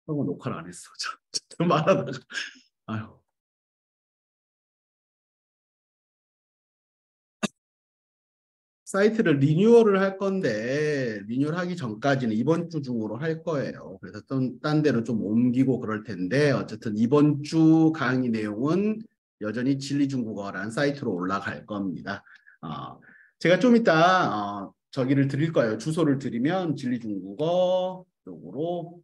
녹화를 안 했어. 저 말하다가. 아유. 사이트를 리뉴얼을 할 건데 리뉴얼하기 전까지는 이번 주 중으로 할 거예요. 그래서 딴 데로 좀 옮기고 그럴 텐데 어쨌든 이번 주 강의 내용은 여전히 진리중국어라는 사이트로 올라갈 겁니다. 제가 좀 이따 저기를 드릴 거예요. 주소를 드리면 진리중국어 쪽으로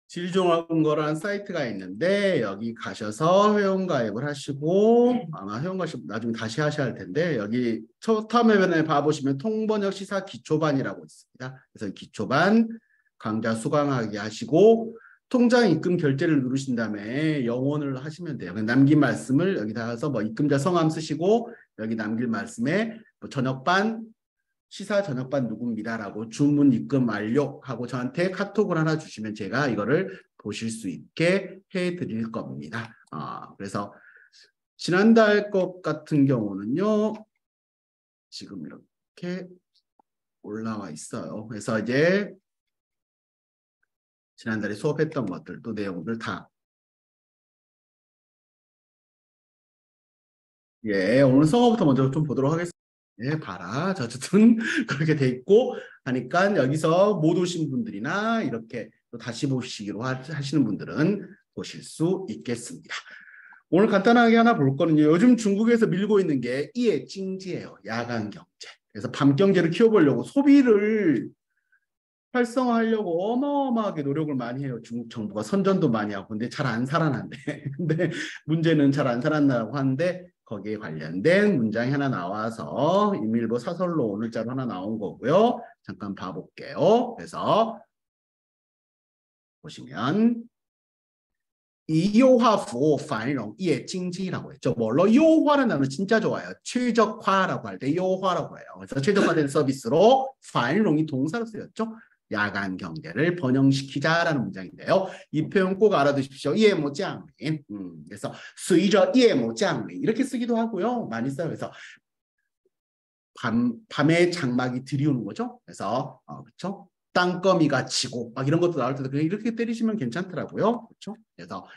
진리중국어라는 사이트가 있는데 여기 가셔서 회원가입을 하시고 아마 회원가입 나중에 다시 하셔야 할 텐데 여기 첫 화면에 봐보시면 통번역 시사 기초반이라고 있습니다. 그래서 기초반 강좌 수강하기 하시고 통장 입금 결제를 누르신 다음에 영원을 하시면 돼요. 남긴 말씀을 여기다 가서 뭐 입금자 성함 쓰시고 여기 남길 말씀에 뭐 저녁반 시사 저녁반 누구입니다라고 주문 입금 완료하고 저한테 카톡을 하나 주시면 제가 이거를 보실 수 있게 해드릴 겁니다. 그래서 지난달 것 같은 경우는요. 지금 이렇게 올라와 있어요. 그래서 이제 지난달에 수업했던 것들 또 내용들 다 오늘 성어부터 먼저 좀 보도록 하겠습니다. 봐라. 어쨌든 그렇게 돼 있고 하니까 여기서 못 오신 분들이나 이렇게 또 다시 보시기로 하시는 분들은 보실 수 있겠습니다. 오늘 간단하게 하나 볼 거는요. 요즘 중국에서 밀고 있는 게 이해징지예요. 야간 경제. 그래서 밤 경제를 키워보려고 소비를 활성화하려고 어마어마하게 노력을 많이 해요. 중국 정부가 선전도 많이 하고. 근데 잘 안 살아난대. 근데 문제는 잘 안 살아난다고 하는데 거기에 관련된 문장이 하나 나와서 인민일보 사설로 오늘자로 하나 나온 거고요. 잠깐 봐볼게요. 그래서 보시면 이요화服务 繁荣 业经济라고 했죠. 뭘로? 요화라는 단어 진짜 좋아요. 최적화라고 할 때 요화라고 해요. 그래서 최적화된 서비스로 繁荣이 동사로 쓰였죠. 야간 경제를 번영시키자라는 문장인데요. 이 표현 꼭 알아두십시오. 夜幕降临. 그래서 随着夜幕降临 이렇게 쓰기도 하고요. 많이 써요. 그래서 밤에 장막이 들이오는 거죠. 그래서 그렇죠. 땅거미가 지고 막 이런 것도 나올 때도 그냥 이렇게 때리시면 괜찮더라고요. 그렇죠. 그래서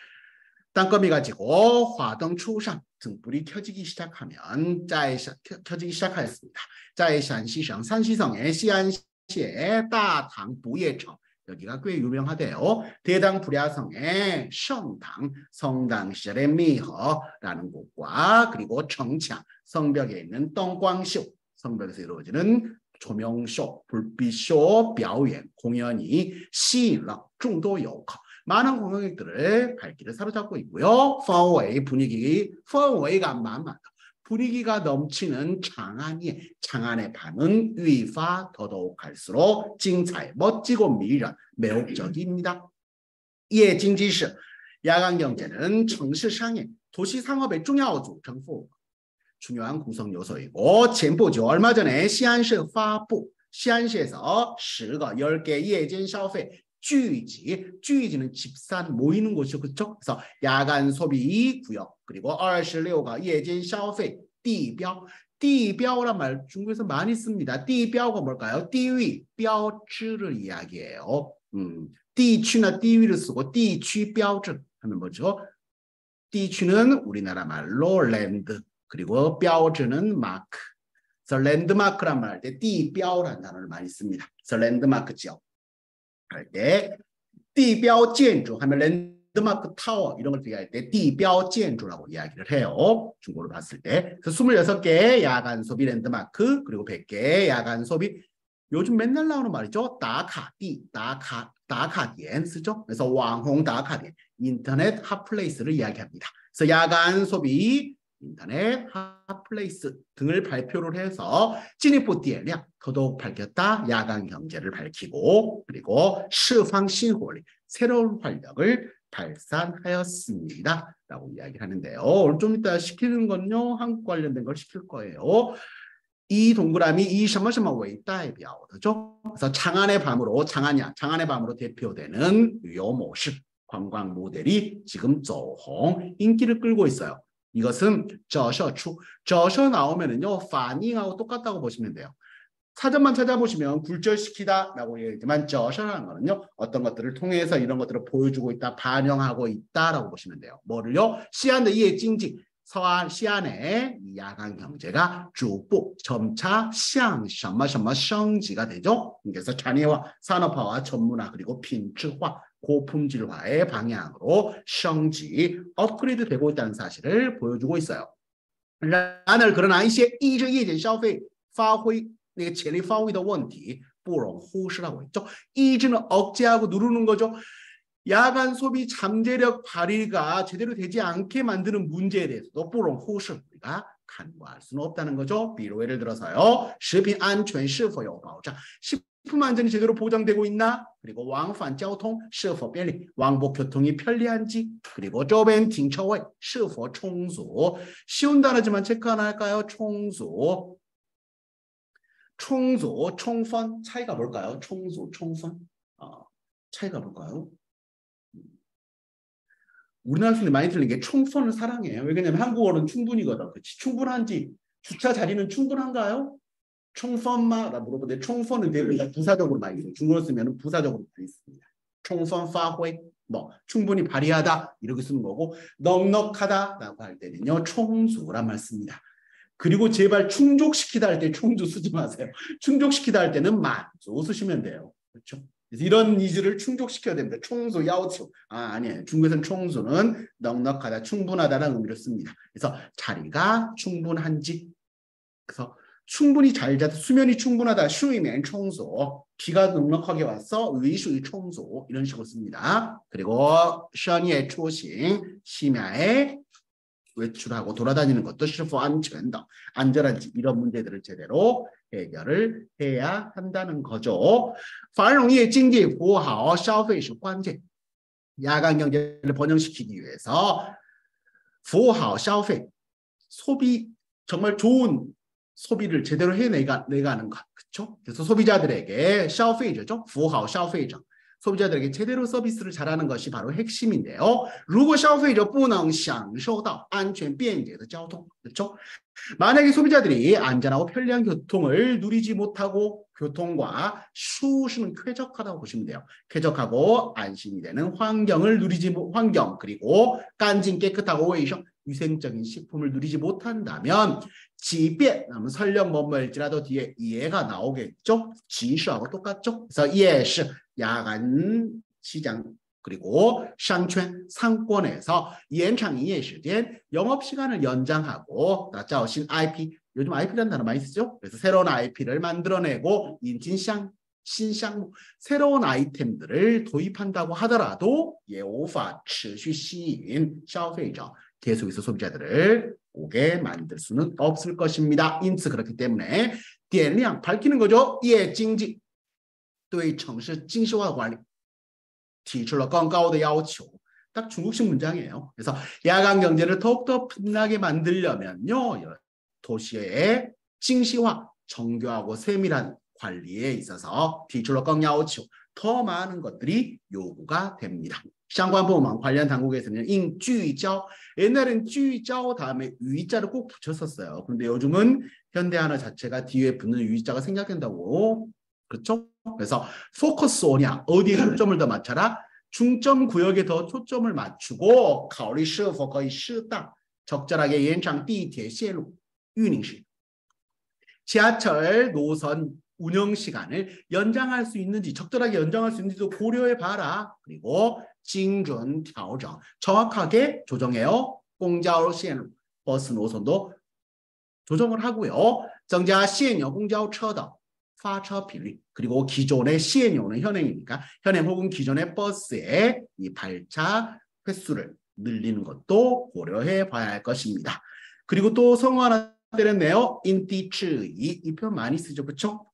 땅거미가 지고 화灯初上 등불이 켜지기 시작하면 켜지기 시작하였습니다. 在陕西省 산시성의 시안시의 다당 부예청 여기가 꽤 유명하대요. 대당 불야성의 성당, 성당시절의 미허라는 곳과 그리고 정창, 성벽에 있는 덩광쇼, 성벽에서 이루어지는 조명쇼, 불빛쇼, 表演, 공연이 吸引了众多游客 많은 관광객들을 발길을 사로잡고 있고요. 氛围, 분위기, 氛围가 만만하다. 분위기가 넘치는 장안의 밤은 위파 더더욱 갈수록精彩, 멋지고 미련, 매혹적입니다. 예,经济是 야간 경제는 城市商业, 도시 상업의 重要组成部分. 중요한 구성 요소이고 前不久 얼마 전에 시안시发布 시안시에서 10개 夜间消费 聚集는 집산 모이는 곳이죠. 그렇죠? 그래서 야간 소비 구역 그리고 26가 夜间消费 地标 地标란 말 중국에서 많이 씁니다. 地标가 뭘까요? 地域 标志를 이야기해요. 地区나 地域를 쓰고 地区标志 하면 뭐죠? 地区는 우리나라 말로 랜드 그리고 标志는 마크. 그래서 랜드마크란 말 할 때 地标라는 단어를 많이 씁니다. 그래서 랜드마크 지역 할 때 地标建筑 하면 랜드마크 타워 이런 걸 얘기할 때 地标建筑라고 이야기를 해요. 중국어로 봤을 때. 그래서 26개 야간 소비 랜드마크 그리고 100개 야간 소비 요즘 맨날 나오는 말이죠. 打卡地, 打卡点 쓰죠. 그래서网红 打卡点, 인터넷 핫플레이스를 이야기합니다. 그래서 야간 소비, 인터넷 핫플레이스 등을 발표를 해서 진입부디엔량 더더욱 밝혔다. 야간 경제를 밝히고 그리고 시황신호리 새로운 활력을 발산하였습니다. 라고 이야기를 하는데요. 오늘 좀 이따 시키는 건요. 한국 관련된 걸 시킬 거예요. 이 동그라미 이 什么什么为代表的죠. 그래서 장안의 밤으로 장안의 밤으로 대표되는 유효 모식 관광 모델이 지금 走红 인기를 끌고 있어요. 이것은 저셔 나오면은요. 파닝하고 똑같다고 보시면 돼요. 사전만 찾아보시면 굴절시키다라고 얘기하지만 저셔라는 거는요. 어떤 것들을 통해서 이런 것들을 보여주고 있다, 반영하고 있다라고 보시면 돼요. 뭐를요? 시안의 이해 징지 서안 시안의 이 야간 경제가 逐步 점차 向什么什么 升级가 되죠. 그래서产业化, 산업화와 전문화 그리고品质化, 고품질화의 방향으로 升级, 업그레이드 되고 있다는 사실을 보여주고 있어요. 然而 그러나 一些抑制夜间消费发挥那个潜力发挥的问题不容忽视라고 했죠.抑制는 억제하고 누르는 거죠. 야간 소비 잠재력 발휘가 제대로 되지 않게 만드는 문제에 대해서도 不容忽视 우리가 간과할 수는 없다는 거죠. 비로 예를 들어서요. 食品安全是否有保障? 식품 안전이 제대로 보장되고 있나? 그리고 往返交通是否便利? 왕복 교통이 편리한지? 그리고 周边停车位是否充足? 쉬운 단어지만 체크 하나 할까요?充足. 총소, 총펀 차이가 뭘까요? 총소, 총펀 차이가 뭘까요? 우리나라 학생들 많이 틀린 게 총펀을 사랑해요. 왜냐면 한국어는 충분이거든. 그치? 충분한지 주차 자리는 충분한가요? 총펀마라 물어보는데 총펀은 대부분 부사적으로 많이 있어요. 중국어 쓰면 부사적으로 많이 있습니다. 총펀 파회 뭐 충분히 발휘하다 이렇게 쓰는 거고 넉넉하다라고 할 때는요 총소란 말 씁니다. 그리고 제발 충족시키다 할 때 총주 쓰지 마세요. 충족시키다 할 때는 만조 쓰시면 돼요. 그렇죠? 그래서 이런 니즈를 충족시켜야 됩니다. 총소, 야오치오. 아니에요. 중국에서는 총소는 넉넉하다, 충분하다라는 의미를 씁니다. 그래서 자리가 충분한지. 그래서 충분히 잘 자도 수면이 충분하다. 슈이면 총소. 비가 넉넉하게 왔어. 위슈이 총소. 이런 식으로 씁니다. 그리고 션이의 초싱, 심야에 외출하고 돌아다니는 것도 是否安全的 안전한지 이런 문제들을 제대로 해결을 해야 한다는 거죠. 繁荣业经济服务好消费是关键. 야간 경제를 번영시키기 위해서 服务好消费 소비 정말 좋은 소비를 제대로 해내가는 것. 그렇죠? 그래서 소비자들에게 消费者죠. 服务好消费者 소비자들에게 제대로 서비스를 잘하는 것이 바로 핵심인데요. 如果消费者不能享受到安全便捷的交通, 그렇죠? 만약에 소비자들이 안전하고 편리한 교통을 누리지 못하고 교통과 수시는 쾌적하다고 보시면 돼요. 쾌적하고 안심이 되는 환경을 환경 그리고 깐진 깨끗하고 웨이셔 위생적인 식품을 누리지 못한다면 지변 설령 뭐뭐일지라도 뒤에 이해가 나오겠죠. 지시하고 똑같죠. 그래서 이해시 야간 시장 그리고 상권 상권에서 연장营业时间 영업 시간을 연장하고 짜오신 IP 요즘 IP라는 단어 많이 쓰죠. 그래서 새로운 IP를 만들어내고 인진샹 신상 새로운 아이템들을 도입한다고 하더라도 예우파 持续吸引消费者 계속해서 소비자들을 오게 만들 수는 없을 것입니다. 인此그렇기 때문에 点亮 밝히는 거죠. 예,经济 对城市精细化管理提出了更高的要求. 딱 중국식 문장이에요. 그래서 야간 경제를 더욱더 빛나게 만들려면요. 도시의精细화, 정교하고 세밀한 관리에 있어서 提出了更要求, 더 많은 것들이 요구가 됩니다. 相关部门 관련 당국에서는 应聚焦 옛날엔 聚焦 다음에 유의자를 꼭 붙였었어요. 그런데 요즘은 현대한어 자체가 뒤에 붙는 유의자가 생략된다고. 그렇죠? 그래서 포커스 오냐 어디에 초점을 더 맞춰라? 중점 구역에 더 초점을 맞추고 考虑是否可以适当 적절하게 延长地铁线路运营时 지하철 노선 운영 시간을 연장할 수 있는지 적절하게 연장할 수 있는지도 고려해 봐라. 그리고 精准调整 정확하게 조정해요. 공交线路 버스 노선도 조정을 하고요. 增加现有公交车的发车比率 그리고 기존의 시엔요는 현행이니까 현행 혹은 기존의 버스의 이 발차 횟수를 늘리는 것도 고려해 봐야 할 것입니다. 그리고 또 성어 하나 때렸네요. 인티츠이 이 표현 많이 쓰죠. 그렇죠?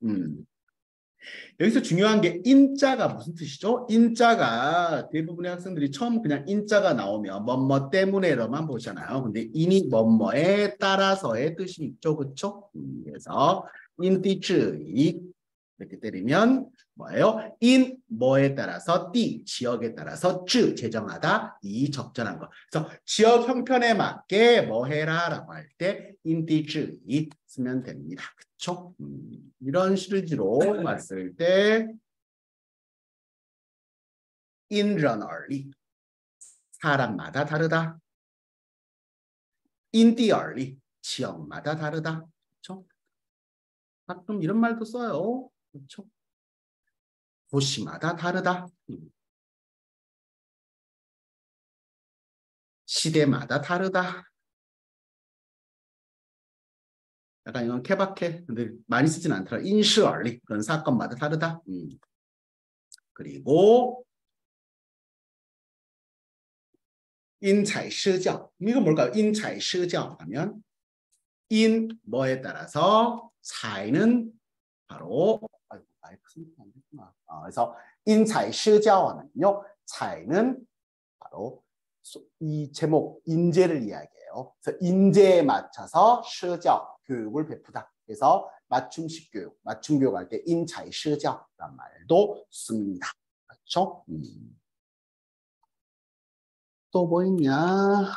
여기서 중요한 게 인자가 무슨 뜻이죠? 인자가 대부분의 학생들이 처음 그냥 인자가 나오면 뭐뭐 때문에로만 보잖아요. 근데 인이 뭐뭐에 따라서의 뜻이 있죠. 그렇죠? 그래서 인티츠이 이렇게 때리면 뭐예요? 인 뭐에 따라서 띠 지역에 따라서 쯔 제정하다 이 적절한 거. 그래서 지역 형편에 맞게 뭐 해라라고 할 때 인티쯔이 쓰면 됩니다. 그렇죠? 이런 시리즈로 봤을 때 인연얼리 사람마다 다르다. 인디얼리 지역마다 다르다. 그렇죠? 가끔 이런 말도 써요. 그렇죠? 도시마다 다르다. 시대마다 다르다. 약간 이건 케바케. 근데 많이 쓰진 않더라. 인시얼리 그런 사건마다 다르다. 그리고 인차이시教이거 뭘까요? 인차이시教하면 인 뭐에 따라서 차이는 바로 그래서 인차이시教하면요. 차이는 바로 이 제목 인재를 이야기해요. 그래서 인재에 맞춰서 시教교육을 베푸다. 그래서 맞춤식 교육, 맞춤 교육할 때 인차이시教라는 말도 씁니다. 그렇죠? 또 뭐 있냐?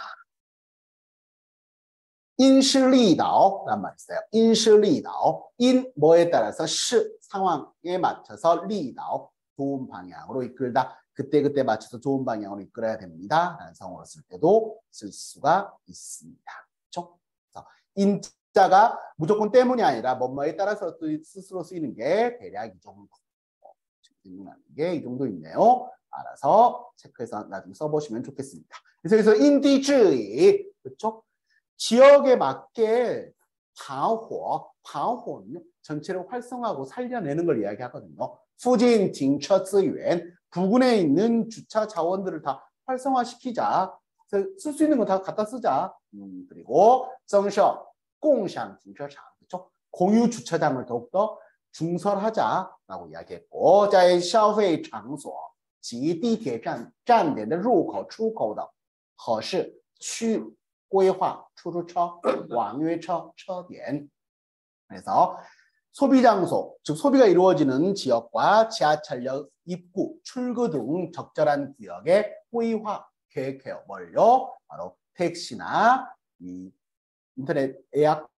인실리다오란 말 있어요. 인실리다오. 인 뭐에 따라서 시 상황에 맞춰서 리다오 좋은 방향으로 이끌다. 그때 맞춰서 좋은 방향으로 이끌어야 됩니다. 라는 성어로 쓸 때도 쓸 수가 있습니다. 그렇죠? 그래서 인자가 무조건 때문이 아니라 뭐뭐에 따라서 스스로 쓰이는 게 대략 이 정도. 게 이 정도 있네요. 알아서 체크해서 나중에 써보시면 좋겠습니다. 그래서 여기서 인디주의, 그렇죠? 지역에 맞게 방호는요 전체를 활성화하고 살려내는 걸 이야기하거든요. 후진 징처资源 부근에 있는 주차 자원들을 다 활성화시키자. 쓸 수 있는 거 다 갖다 쓰자. 그리고 增设 共享停车场 그렇죠? 공유 주차장을 더욱더 중설하자라고 이야기했고, 在消费场所及地铁站点的入口出口的合适区规划出租车、网约车车点. 그래서 소비 장소, 즉 소비가 이루어지는 지역과 지하철역 입구, 출구 등 적절한 구역의规划 계획해요. 뭘요? 바로 택시나 이 인터넷 예약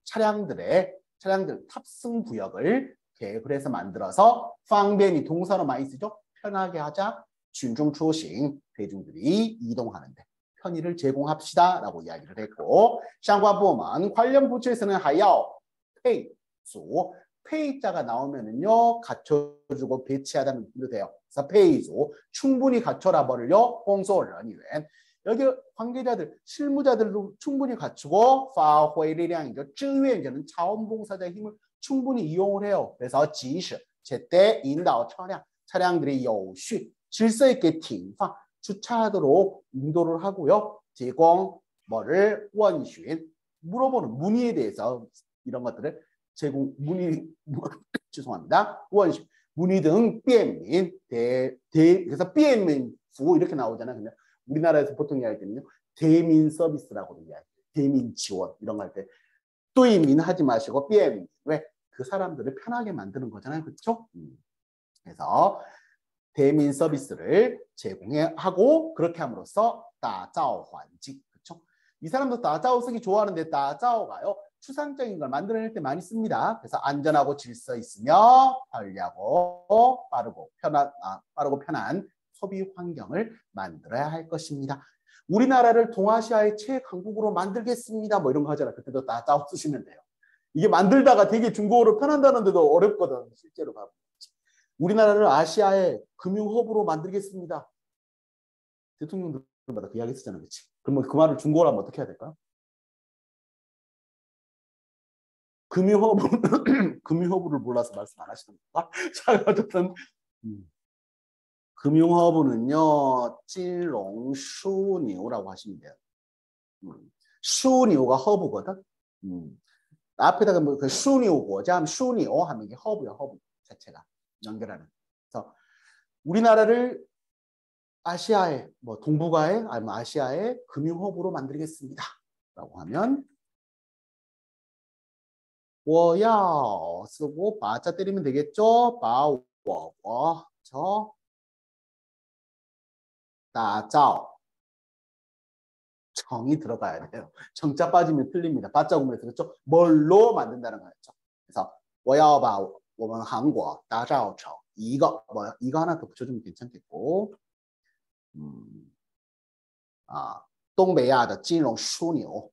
차량들 탑승 구역을 계획을 해서 만들어서 방변이 동사로 많이 쓰죠. 편하게 하자. 群众出行 대중들이 이동하는데 편의를 제공합시다 라고 이야기를 했고, 相关部门 관련 부처에서는 还要配组 페이자가 나오면은요 갖춰주고 배치하다는 느낌도 돼요. 그래서 페이조 충분히 갖춰라 뭐를요? 工作人员 여기 관계자들, 실무자들도 충분히 갖추고 发挥力量이죠. 志愿者는 자원봉사자의 힘을 충분히 이용을 해요. 그래서 及时 제때 인도 차량들이 有序 질서 있게 停放 주차하도록 인도를 하고요. 제공 뭐를 问询 물어보는 문의에 대해서 이런 것들을 제공 문의 죄송합니다. 问询 문의 등 便民 그래서 便民 服务 이렇게 나오잖아요. 근데 우리나라에서 보통 이야기할 때는요. 대민 서비스라고 이야기해요. 대민 지원 이런 거 할 때 또이민 하지 마시고 便民 왜? 그 사람들을 편하게 만드는 거잖아요. 그렇죠? 그래서 대민 서비스를 제공하고 그렇게 함으로써 打造环境 그렇죠? 이 사람도 打造 쓰기 좋아하는데 打造가요. 추상적인 걸 만들어낼 때 많이 씁니다. 그래서 안전하고 질서 있으며 편리하고 빠르고 편한 소비 환경을 만들어야 할 것입니다. 우리나라를 동아시아의 최강국으로 만들겠습니다. 뭐 이런 거 하잖아. 그때도 다 짜오 쓰시면 돼요. 이게 만들다가 되게 중국어로 편한다는데도 어렵거든. 실제로 가보면. 우리나라를 아시아의 금융허브로 만들겠습니다. 대통령들마다 그 이야기 쓰잖아. 그렇지? 그러면 그 말을 중국어로 하면 어떻게 해야 될까? 금융허브를 몰라서 말씀 안 하시는 건가? 자, 어쨌든 금융허브는요, 찐롱슈니오라고 하시면 돼요. 슈니오가 허브거든. 앞에다가 뭐 그 슈니오 고자 슈니오 하면 이게 허브야, 허브 자체가 연결하는. 그래서 우리나라를 아시아의 뭐 동북아의 아니면 아시아의 금융허브로 만들겠습니다.라고 하면 我要 쓰고 바자 때리면 되겠죠. 把我저 打造 정이 들어가야 돼요. 정자 빠지면 틀립니다. 바자 구문에서 그렇죠? 뭘로 만든다는 거였죠. 그래서 我要把我们韩国打造成이거 하나 더 붙여주면 괜찮겠고, 동北亚的金融枢纽.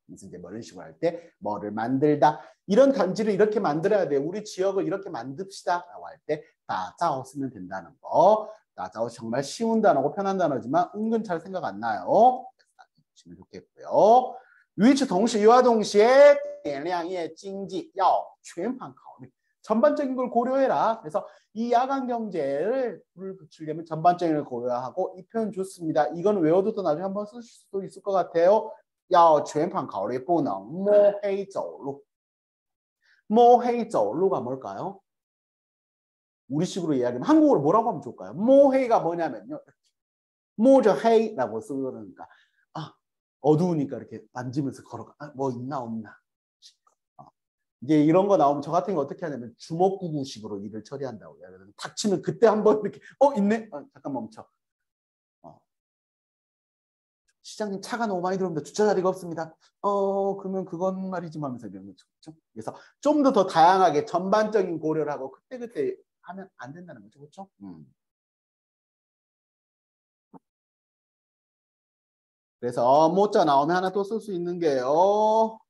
이제 뭐 이런 식으로 할 때 뭐를 만들다. 이런 단지를 이렇게 만들어야 돼. 우리 지역을 이렇게 만듭시다. 라고 할 때 다짜오 쓰면 된다는 거. 다짜오 정말 쉬운 단어고 편한 단어지만 은근 잘 생각 안 나요. 보시면 좋겠고요. 与此同时이와 동시에 点亮业经济要全盘考虑. 전반적인 걸 고려해라. 그래서 이 야간 경제를 불을 붙이려면 전반적인 걸 고려하고 이 표현 좋습니다. 이건 외워둬도 나중에 한번 쓰실 수도 있을 것 같아요. 要全盘考虑不能摸黑走路. 摸黑走路가 뭘까요? 우리식으로 이야기하면 한국어로 뭐라고 하면 좋을까요? 모해가 뭐냐면요. 모저해라고 쓰니까 어두우니까 이렇게 만지면서 걸어가. 뭐 있나 없나. 이제 이런 거 나오면 저 같은 거 어떻게 하냐면 주먹구구식으로 일을 처리한다고 해요. 닥치면 그때 한번 이렇게 있네. 잠깐 멈춰. 시장님 차가 너무 많이 들어옵니다. 주차 자리가 없습니다. 그러면 그건 말이지 하면서 이런 거죠. 그렇죠? 그래서 좀 더 다양하게 전반적인 고려를 하고 그때 하면 안 된다는 거죠. 그렇죠? 그래서 모자 나오면 하나 또 쓸 수 있는 게요.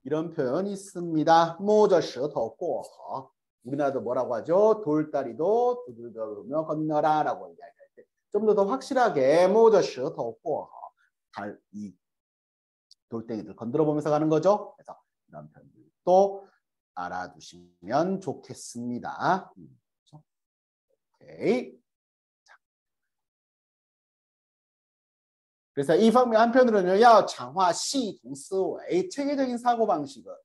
이런 표현이 있습니다. 모저 셔터 꼬허. 우리나라도 뭐라고 하죠? 돌다리도 두들겨보며 건너라라고 이야기할 때 좀 더 확실하게 모저 셔터 꼬허. 이 돌덩이들 건드려 보면서 가는 거죠. 그래서 이런 표현들도 알아두시면 좋겠습니다. 오케이. 그래서 이 방면 한편으로는요, 要强化系统思维, 체계적인 사고방식을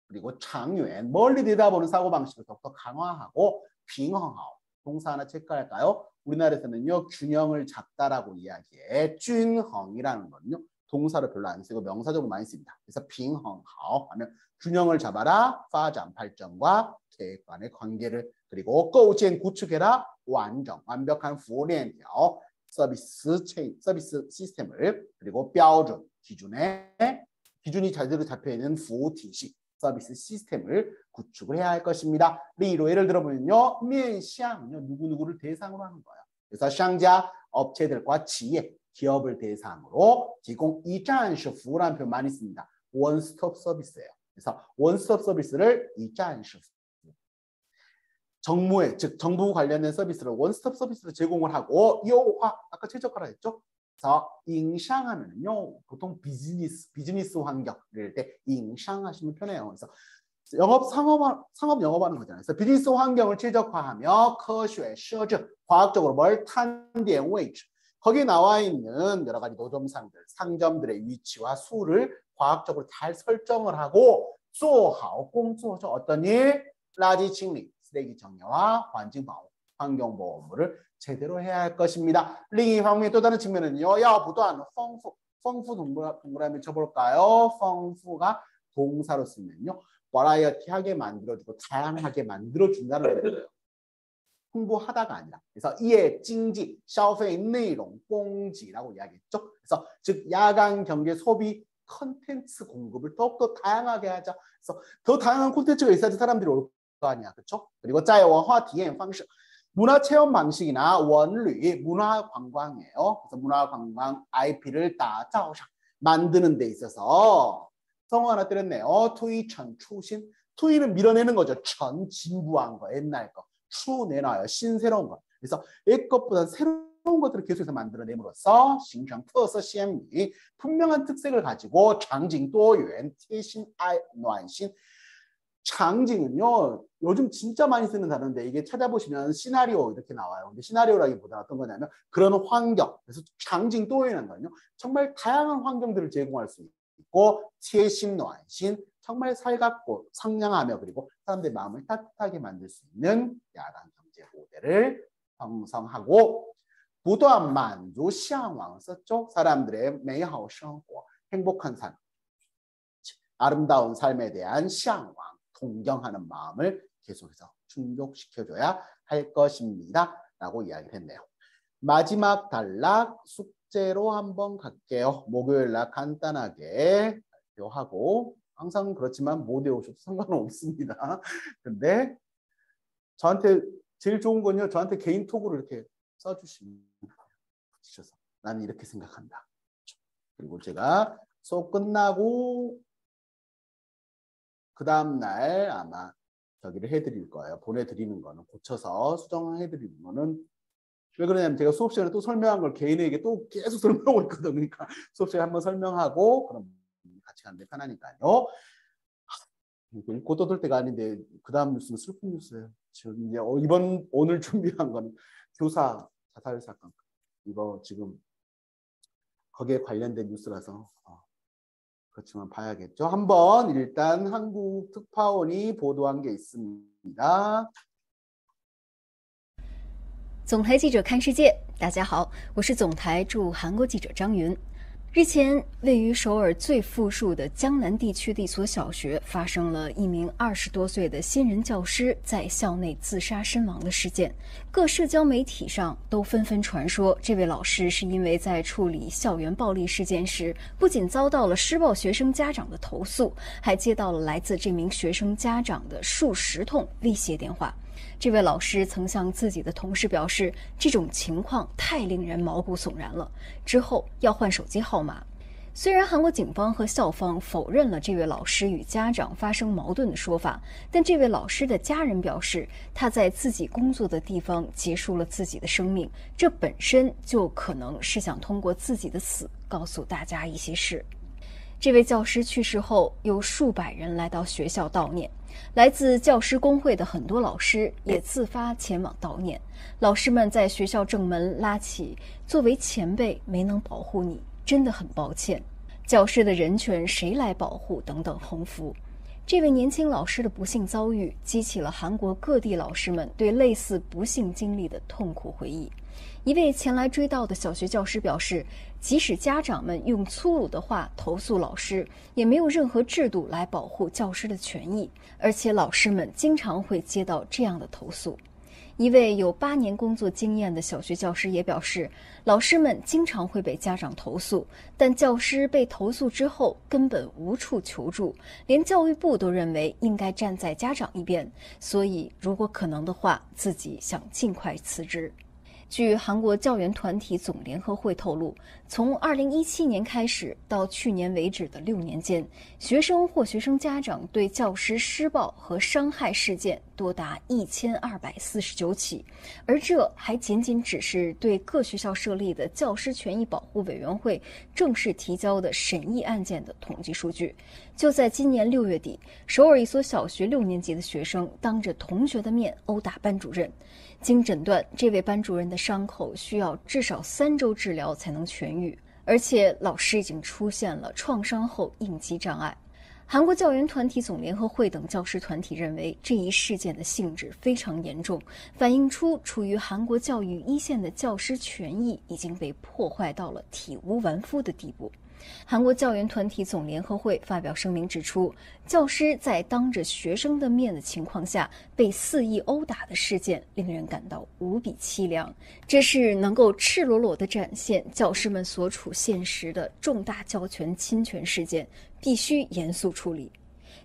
그리고 장远, 멀리 내다보는 사고방식을 더욱더 강화하고 빙허하오. 동사 하나 체크할까요? 우리나라에서는요, 균형을 잡다라고 이야기해. 균형이라는 거는요, 동사를 별로 안 쓰고 명사적으로 많이 씁니다. 그래서 빙허하오 하면 균형을 잡아라, 파장, 발전과 계획 간의 관계를 그리고 构建, 구축해라, 완벽한 服务链条, 서비스 시스템을 그리고 标准, 기준이 제대로 잡혀있는 服务体系, 서비스 시스템을 구축을 해야 할 것입니다. 리로 예를 들어보면요, 面向 누구누구를 대상으로 하는 거예요. 그래서 상자, 업체들과 지혜, 기업을 대상으로 제공 一站式服务라는 표현 많이 씁니다. 원스톱 서비스예요. 그래서 원스톱 서비스를 一站式 정무에, 즉 정부 관련된 서비스를 원스톱 서비스로 제공을 하고 요화, 아까 최적화라 했죠? 그래서 인상하면요 보통 비즈니스 환경일 때 인상하시면 편해요. 그래서 상업 영업하는 거잖아요. 그래서 비즈니스 환경을 최적화하며科学设置, 과학적으로 뭘 탄点位置, 거기에 나와 있는 여러 가지 노점상들, 상점들의 위치와 수를 과학적으로 잘 설정을 하고 做好工作, 어떤 일? 垃圾清理, 쓰레기 정리와 환경보호, 환경보호를 제대로 해야 할 것입니다.另一方面 또 다른 측면은요, 要不断丰富동그라미 쳐볼까요?丰富가 동사로 쓰면요, 버라이어티하게 만들어주고 다양하게 만들어준다는 거예요. 홍보하다가 아니라. 그래서 이에 징지, 消费内容供给라고 이야기했죠. 그래서 즉 야간 경제 소비 컨텐츠 공급을 더욱더 다양하게 하자. 그래서 더 다양한 콘텐츠가 있어야지 사람들이 올 거 아니야. 그렇죠? 그리고 在文化体验方式, 문화 체험 방식이나 원리, 문화 관광이에요. 그래서 문화 관광 IP를 만드는 데 있어서 성어 하나 때렸네요. 투이천 추신. 투이는 밀어내는 거죠. 천, 진부한 거, 옛날 거. 추 내놔요. 신새로운 거. 그래서 옛 것보다 새로운 것들을 계속해서 만들어냄으로써形成特色鲜明, 분명한 특색을 가지고 장징多元,贴心,暖心. 장징은요, 요즘 진짜 많이 쓰는 단어인데 이게 찾아보시면 시나리오 이렇게 나와요. 근데 시나리오라기보다 어떤 거냐면 그런 환경. 그래서 장징 또이라는 거는요, 정말 다양한 환경들을 제공할 수 있고,贴心,暖心, 정말 살갑고 상냥하며 그리고 사람들의 마음을 따뜻하게 만들 수 있는 야간 경제 모델을 형성하고, 不断满足向往 썼죠. 사람들의 美好生活, 행복한 삶, 아름다운 삶에 대한 向往, 동경하는 마음을 계속해서 충족시켜줘야 할 것입니다. 라고 이야기를 했네요. 마지막 단락 숙제로 한번 갈게요. 목요일 날 간단하게 발표하고 항상 그렇지만 못 외우셔도 상관은 없습니다. 근데 저한테 제일 좋은 건요. 저한테 개인톡으로 이렇게 써주시면 붙이셔서 나는 이렇게 생각한다. 그리고 제가 수업 끝나고 그 다음날 아마 저기를 해드릴 거예요. 보내드리는 거는 고쳐서 수정해드리는 거는 왜 그러냐면 제가 수업 시간에 또 설명한 걸 개인에게 또 계속 설명하고 있거든요. 그러니까 수업 시간에 한번 설명하고 그럼 같이 가는 게 편하니까요. 읽고 떠들 때가 아닌데 그 다음 뉴스는 슬픈 뉴스예요. 지금 이제 오늘 준비한 건 교사 자살 사건. 이거 지금 거기에 관련된 뉴스라서 그렇지만 봐야겠죠. 한번 일단 한국 특파원이 보도한 게 있습니다. 总台记者看世界，大家好，我是总台驻韩国记者张云。日前，位于首尔最富庶的江南地区的一所小学发生了一名20多岁的新人教师在校内自杀身亡的事件。各社交媒体上都纷纷传说，这位老师是因为在处理校园暴力事件时，不仅遭到了施暴学生家长的投诉，还接到了来自这名学生家长的数十通威胁电话。这位老师曾向自己的同事表示，这种情况太令人毛骨悚然了，之后要换手机号码。虽然韩国警方和校方否认了这位老师与家长发生矛盾的说法，但这位老师的家人表示，他在自己工作的地方结束了自己的生命，这本身就可能是想通过自己的死告诉大家一些事。这位教师去世后，有数百人来到学校悼念，来自教师工会的很多老师也自发前往悼念。老师们在学校正门拉起“作为前辈没能保护你，真的很抱歉，教师的人权谁来保护”等等横幅。这位年轻老师的不幸遭遇，激起了韩国各地老师们对类似不幸经历的痛苦回忆。一位前来追悼的小学教师表示，即使家长们用粗鲁的话投诉老师，也没有任何制度来保护教师的权益，而且老师们经常会接到这样的投诉。一位有8年工作经验的小学教师也表示，老师们经常会被家长投诉，但教师被投诉之后根本无处求助，连教育部都认为应该站在家长一边，所以如果可能的话，自己想尽快辞职。据韩国教员团体总联合会透露，从2017年开始到去年为止的6年间，学生或学生家长对教师施暴和伤害事件多达1249起，而这还仅仅只是对各学校设立的教师权益保护委员会正式提交的审议案件的统计数据。就在今年6月底，首尔一所小学6年级的学生当着同学的面殴打班主任。经诊断，这位班主任的伤口需要至少3周治疗才能痊愈，而且老师已经出现了创伤后应激障碍。韩国教员团体总联合会等教师团体认为，这一事件的性质非常严重，反映出处于韩国教育一线的教师权益已经被破坏到了体无完肤的地步。韩国教员团体总联合会发表声明指出，教师在当着学生的面的情况下被肆意殴打的事件令人感到无比凄凉，这是能够赤裸裸地展现教师们所处现实的重大教权侵权事件，必须严肃处理。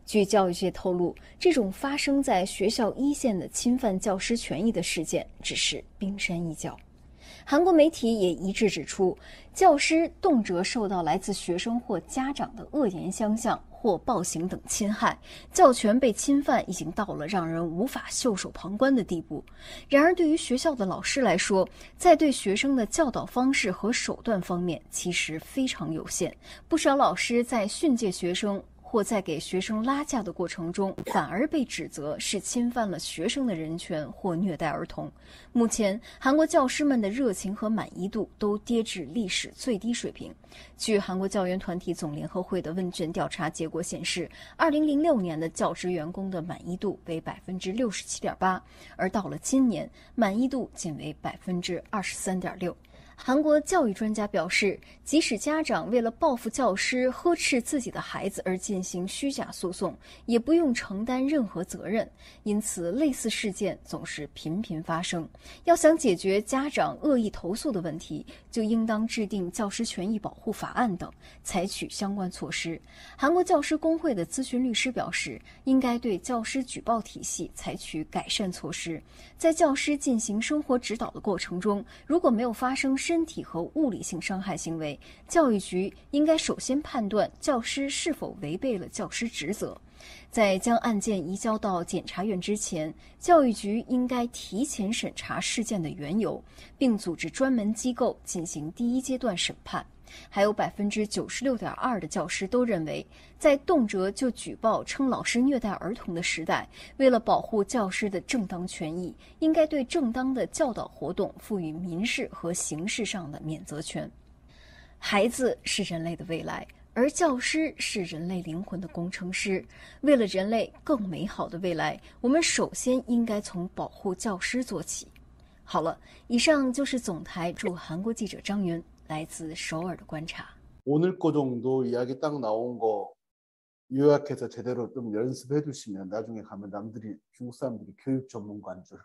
据教育界透露，这种发生在学校一线的侵犯教师权益的事件只是冰山一角。韩国媒体也一致指出，教师动辄受到来自学生或家长的恶言相向或暴行等侵害，教权被侵犯已经到了让人无法袖手旁观的地步。然而，对于学校的老师来说，在对学生的教导方式和手段方面其实非常有限，不少老师在训诫学生或在给学生拉架的过程中，反而被指责是侵犯了学生的人权或虐待儿童。目前，韩国教师们的热情和满意度都跌至历史最低水平。据韩国教员团体总联合会的问卷调查结果显示，2006年的教职员工的满意度为67.8%，而到了今年，满意度仅为23.6%。韩国教育专家表示，即使家长为了报复教师呵斥自己的孩子而进行虚假诉讼，也不用承担任何责任。因此，类似事件总是频频发生。要想解决家长恶意投诉的问题，就应当制定教师权益保护法案等，采取相关措施。韩国教师工会的咨询律师表示，应该对教师举报体系采取改善措施。在教师进行生活指导的过程中，如果没有发生身体和物理性伤害行为，教育局应该首先判断教师是否违背了教师职责。在将案件移交到检察院之前，教育局应该提前审查事件的缘由，并组织专门机构进行第一阶段审判。还有96.2%的教师都认为，在动辄就举报称老师虐待儿童的时代，为了保护教师的正当权益，应该对正当的教导活动赋予民事和刑事上的免责权。孩子是人类的未来，而教师是人类灵魂的工程师。为了人类更美好的未来，我们首先应该从保护教师做起。好了，以上就是总台驻韩国记者张云来自首尔的观察。 오늘 거 정도 이야기 딱 나온 거 요약해서 제대로 좀 연습해 두시면 나중에 가면 남들이 중국 사람들이 교육 전문가인 줄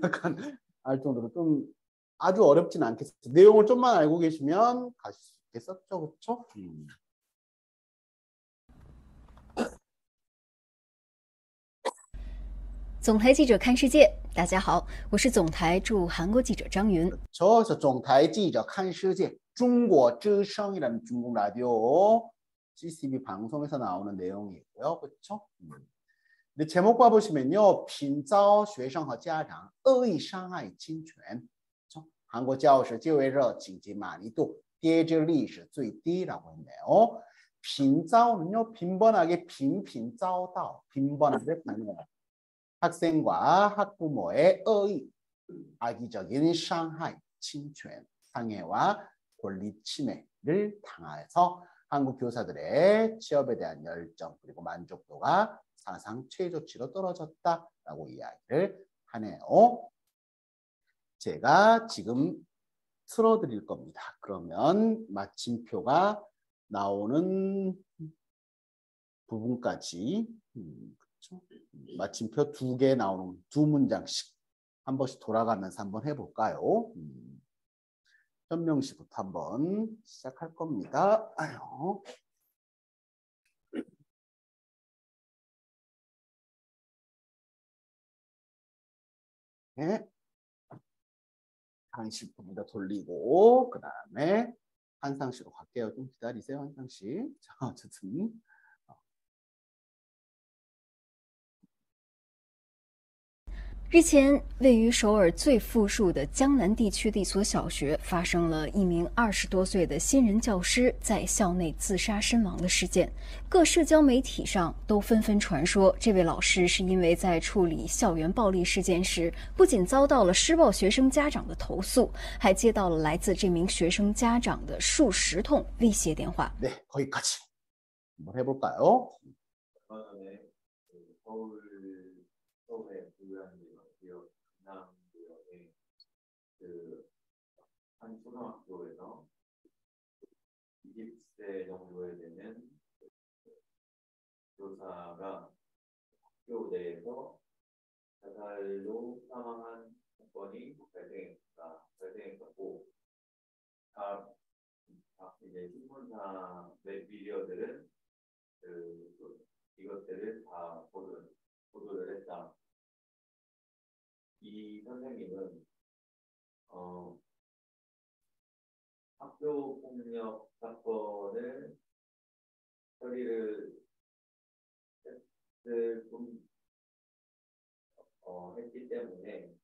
약간 알 정도로 좀 아주 어렵진 않겠어요. 내용을 좀만 알고 계시면 가실 수 있겠었죠, 그렇죠? 总台记者看世界，大家好，我是总台驻韩国记者张云。 저서总台记者看世界 중국之声이라는 중국 라디오 CCTV 방송에서 나오는 내용이고요, 그렇죠? 근데 제목 봐보시면요, 频遭学生和家长恶意伤害侵权, 그렇죠? 한국教师就业热经济满意度跌至历史最低라고 했네요. 频遭는요, 빈번하게 빈遭到, 빈번하게 당해요. 학생과 학부모의恶意, 악의적인 상해, 침权, 상해와 권리 침해를 당해서 한국 교사들의 취업에 대한 열정 그리고 만족도가 사상 최저치로 떨어졌다라고 이야기를 하네요. 제가 지금 틀어드릴 겁니다. 그러면 마침표가 나오는 부분까지 그렇죠? 마침표 2개 나오는 2문장씩 한 번씩 돌아가면서 한번 해볼까요? 현명 씨부터 한번 시작할 겁니다. 아유. 네. 한식 부분다 돌리고 그 다음에 한상 씨로 갈게요. 좀 기다리세요, 한상 씨. 자, 어쨌든. 日前，位于首尔最富庶的江南地区的一所小学发生了一名20多岁的新人教师在校内自杀身亡的事件。各社交媒体上都纷纷传说，这位老师是因为在处理校园暴力事件时，不仅遭到了施暴学生家长的投诉，还接到了来自这名学生家长的数十通威胁电话。 네, 거기까지 한번 해볼까요? 한 초등학교에서 20세 정도에 되는 교사가 학교 내에서 자살로 사망한 사건이 발생했었고, 이제 신문사 미디어들은 이것들을 다 보도를 했다. 이 선생님은 학교 폭력 사건을 처리를 했기 때문에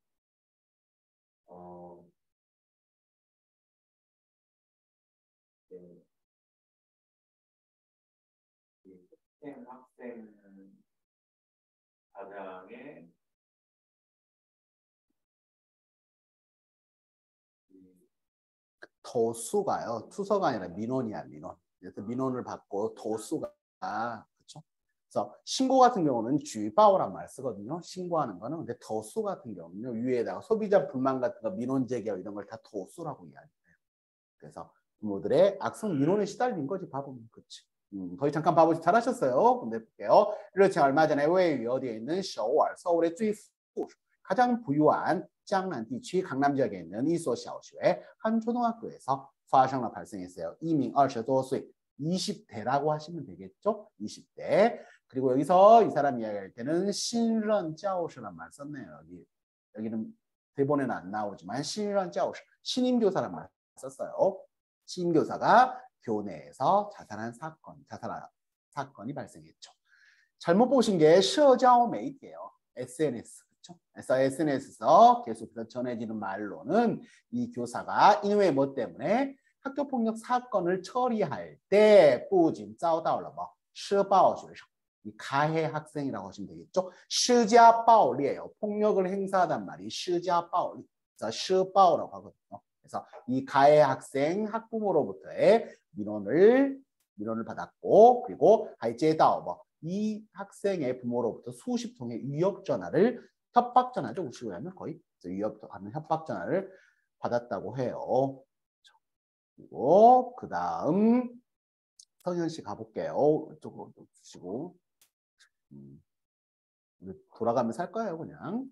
학생 가장의 도수가요. 투서가 아니라 민원이야, 민원. 그래서 민원을 받고 도수가 그렇죠? 그래서 신고 같은 경우는 주바오란 말 쓰거든요. 신고하는 거는. 근데 도수 같은 경우는요, 위에다가 소비자 불만 같은 거 민원 제기하고 이런 걸 다 도수라고 이야기해요. 그래서 부모들의 악성 민원에 시달린 거지 바보는. 그렇지. 거의 잠깐 바보지 잘하셨어요. 근데 볼게요. 日前 얼마 전에位于 어디에 있는 首尔 서울의 最富 가장 부유한江南 地区 강남 지역에 있는 이소 小学 한 초등학교에서 发生了 발생했어요. 이민 20多岁 20대라고 하시면 되겠죠? 20대. 그리고 여기서 이 사람 이야기할 때는 신런教师란 말 썼네요. 여기는 대본에는 안 나오지만 신런 教师 신임 교사란 말 썼어요. 신임 교사가 교내에서 자살한 사건이 발생했죠. 잘못 보신 게社交媒体예요. SNS. 그렇죠? 그래서 SNS에서 계속해서 전해지는 말로는 이 교사가 인왜 뭐 때문에 학교 폭력 사건을 처리할 때 不仅遭到了뭐施暴学生 이 가해 학생이라고 하시면 되겠죠. 施加暴力요. 폭력을 행사하단 말이 施加暴力. 그래서 施暴라고 하거든요. 그래서 이 가해 학생 학부모로부터의 민원을 받았고, 그리고 还接到 이 학생의 부모로부터 수십 통의 위협 전화를 협박 전화죠. 우리식으로 하면 거의 위협하는 협박 전화를 받았다고 해요. 그리고 그 다음 성현 씨 가볼게요. 이쪽으로 주시고 돌아가면서 할 거예요, 그냥.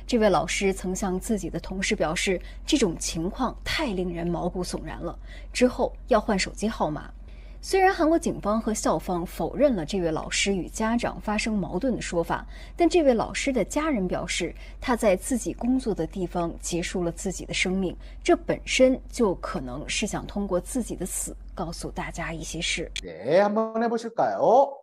这位老师曾向自己的同事表示，这种情况太令人毛骨悚然了，之后要换手机号码。虽然韩国警方和校方否认了这位老师与家长发生矛盾的说法，但这位老师的家人表示，他在自己工作的地方结束了自己的生命，这本身就可能是想通过自己的死告诉大家一些事。 네, 한번 해보실까요?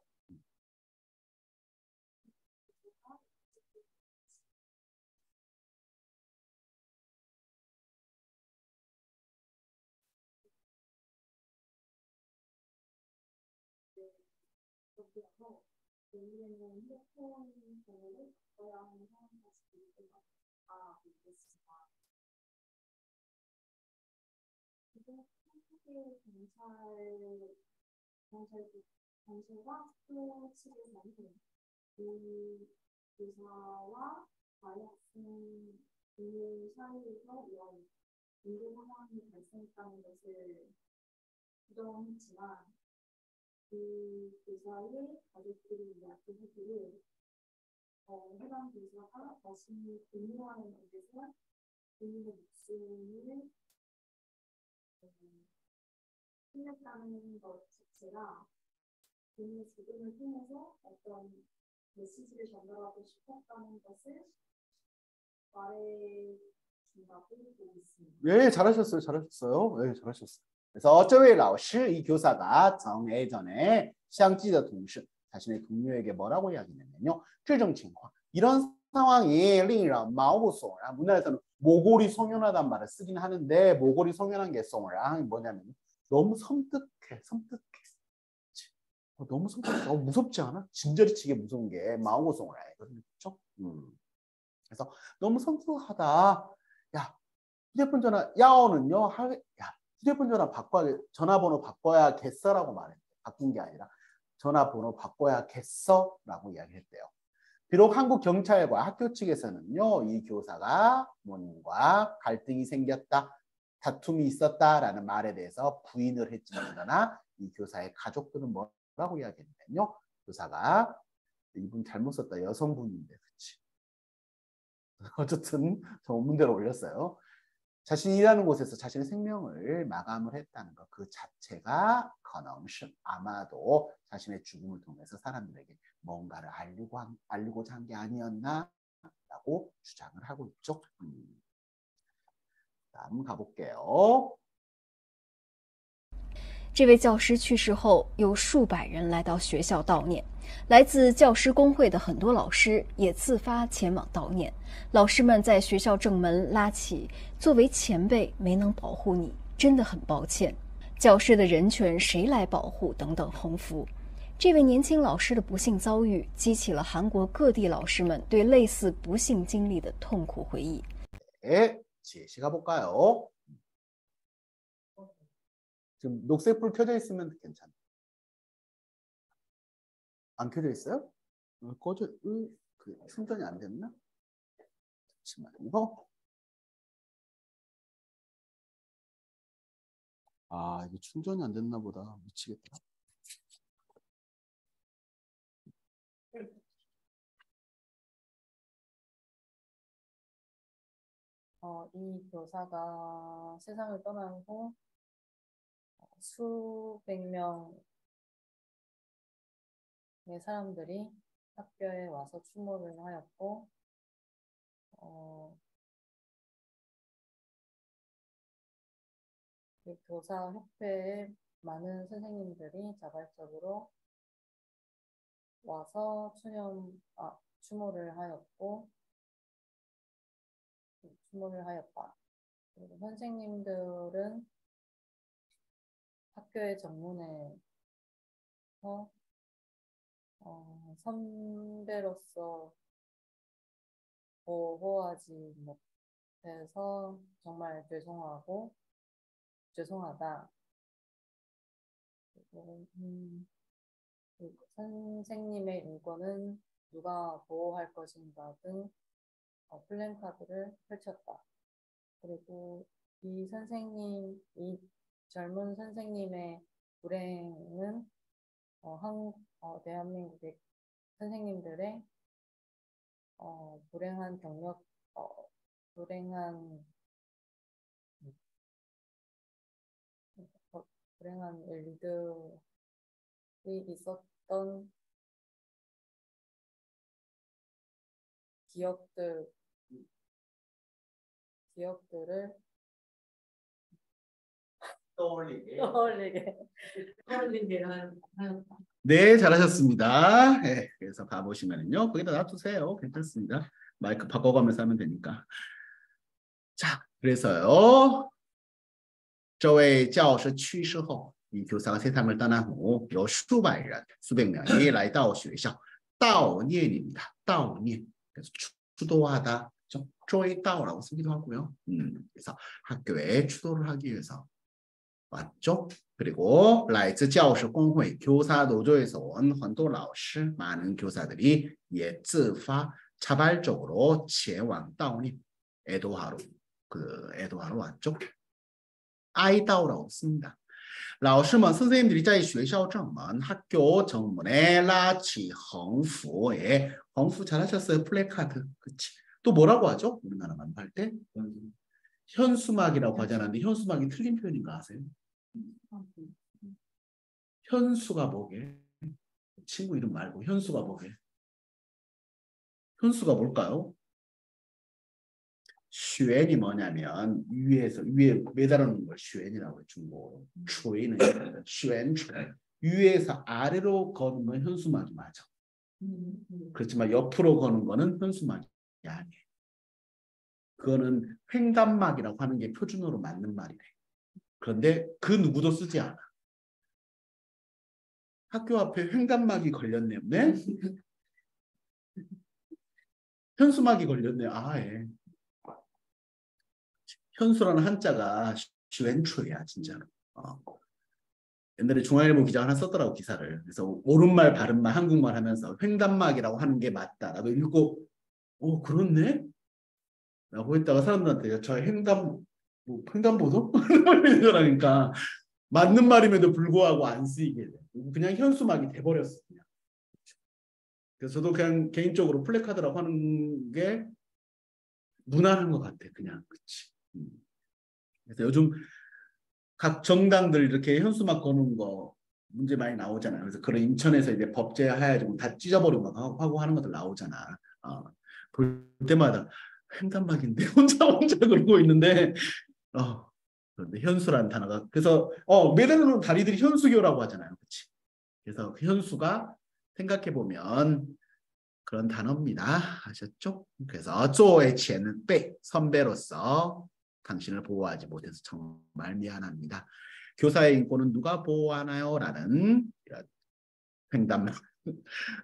경찰과 학교 측에서는 이 교사와 가해 학생 부모 사이에서 이런 문제 상황이 발생했다는 것을 부정했지만 그 교사의 가족들이 이야기하기를 해당 교사가 자신이 근무하는 곳에서 본인의 목숨을 흘렸다는 것 자체가 본인의 죽음을 통해서 어떤 메시지를 전달하고 싶었다는 것을 말해준다고 보고 있습니다. 네, 잘하셨어요. 네, 잘하셨어요. 그래서 这位老师, 이 교사가 예전에 向记的同事 자신의 동료에게 뭐라고 이야기했냐면요. 这种情况, 이런 상황이 令人毛骨悚然. 문화에서는 모골이 송연하단 말을 쓰긴 하는데 모골이 송연한 게 悚然 뭐냐면 너무 섬뜩해. 너무 섬뜩해. 무섭지 않아? 진저리치게 무서운 게 마오고 송라이거든요. 그렇죠? 그래서 너무 섬뜩하다. 야, 휴대폰 전화 야오는요. 야, 휴대폰 전화번호 바꿔야겠어라고 말했대. 바꾼 게 아니라 전화번호 바꿔야겠어라고 이야기했대요. 비록 한국 경찰과 학교 측에서는요, 이 교사가 부모님과 갈등이 생겼다, 다툼이 있었다라는 말에 대해서 부인을 했지만, 그러나 이 교사의 가족들은 뭐라고 이야기했냐면요, 교사가 이분 잘못 썼다, 여성분인데, 그렇지? 어쨌든 저 문제를 올렸어요. 자신이 일하는 곳에서 자신의 생명을 마감을 했다는 것, 그 자체가 아마도 자신의 죽음을 통해서 사람들에게 뭔가를 알리고자 한 게 아니었나라고 주장을 하고 있죠. 다음 가볼게요. 这位教师去世后，有数百人来到学校悼念。来自教师工会的很多老师也自发前往悼念。老师们在学校正门拉起“作为前辈没能保护你，真的很抱歉。教师的人权谁来保护？”等等横幅。这位年轻老师的不幸遭遇，激起了韩国各地老师们对类似不幸经历的痛苦回忆。 네, 제시 가볼까요? 지금 녹색 불 켜져 있으면 괜찮아. 안 켜져 있어요? 충전이 안 됐나? 잠시만요. 아, 이게 충전이 안 됐나 보다. 미치겠다. 이 교사가 세상을 떠난 후 수백 명의 사람들이 학교에 와서 추모를 하였고, 그 교사 협회에 많은 선생님들이 자발적으로 와서 추모를 하였고, 추모를 하였다. 그리고 선생님들은 학교의 정문에서 선배로서 보호하지 못해서 정말 죄송하다. 그리고, 선생님의 인권은 누가 보호할 것인가 등 플랜카드를 펼쳤다. 그리고 이 젊은 선생님의 불행은 대한민국의 선생님들의 불행한 일들이 있었던 기억들을 떠올리게 하였다. 네, 잘하셨습니다. 네, 그래서 가보시면은요. 거기다 놔두세요. 괜찮습니다. 마이크 바꿔가면서 하면 되니까. 자, 그래서요. 这位教师去世后，이 교사가 세상을 떠난 후, 有数百人、수백 명이 来到学校 悼念입니다. 悼念. 그래서 추도하다. 쪼이다오라고 쓰기도 하고요. 그래서 학교에 추도를 하기 위해서 왔죠. 그리고 来自教师工会 교사 노조에서 온 很多老师 많은 교사들이 예, 自发 자발적으로 前往悼念 애도하러 애도하러 왔죠. 아이다오라고 씁니다. 老师们 선생님들이 在学校正门 학교 정문에 拉起横幅 예,横幅 잘하셨어요. 플래카드. 그치. 또 뭐라고 하죠? 우리나라만 할 때? 현수막이라고 하지 않았는데 현수막이 틀린 표현인 거 아세요? 현수가 뭐게? 친구 이름 말고 현수가 뭐게? 현수가 뭘까요? 旋이 뭐냐면 위에 매달아놓는 걸 旋이라고 해요. 중국어로. 垂는 旋, 위에서 아래로 거는 건 현수막이 맞아. 그렇지만 옆으로 거는 거는 현수막이 아니에요. 그거는 횡단막이라고 하는 게 표준어로 맞는 말이래. 그런데 그 누구도 쓰지 않아. 학교 앞에 횡단막이 걸렸네요. 네? 현수막이 걸렸네요. 아, 예. 현수라는 한자가 旋垂야 진짜로. 옛날에 중앙일보 기자가 하나 썼더라고 기사를. 그래서 옳은말 바른말 한국말 하면서 횡단막이라고 하는 게 맞다. 나도 읽고 그렇네? 라고 했다가 사람들한테 저 횡단보도? 이러니까 맞는 말임에도 불구하고 안 쓰이게 돼. 그냥 현수막이 돼버렸어. 그냥. 그래서 저도 그냥 개인적으로 플래카드라고 하는 게 무난한 것 같아. 그냥. 그치. 그래서 요즘 각 정당들 이렇게 현수막 거는 거 문제 많이 나오잖아요. 그래서 그런 인천에서 이제 법제해가지고 다 찢어버리고 하고 하는 것들 나오잖아. 볼 때마다 횡단막인데 혼자 그러고 있는데 그런데 현수라는 단어가 그래서 매달려놓은 다리들이 현수교라고 하잖아요. 그렇지? 그래서 그 현수가 생각해 보면 그런 단어입니다. 아셨죠? 그래서 作为前辈 선배로서 당신을 보호하지 못해서 정말 미안합니다. 교사의 인권은 누가 보호하나요? 라는 이런 횡단막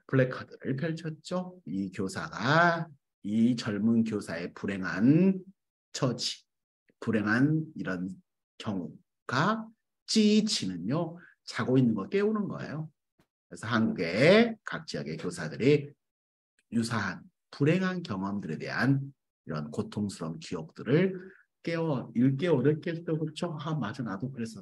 플래카드를 펼쳤죠. 이 교사가 이 젊은 교사의 불행한 처지, 불행한 이런 경우가 찌치는요. 자고 있는 거 깨우는 거예요. 그래서 한국의 각 지역의 교사들이 유사한 불행한 경험들에 대한 이런 고통스러운 기억들을 읽기 어렵겠다. 그렇죠? 아, 맞아. 나도 그랬어.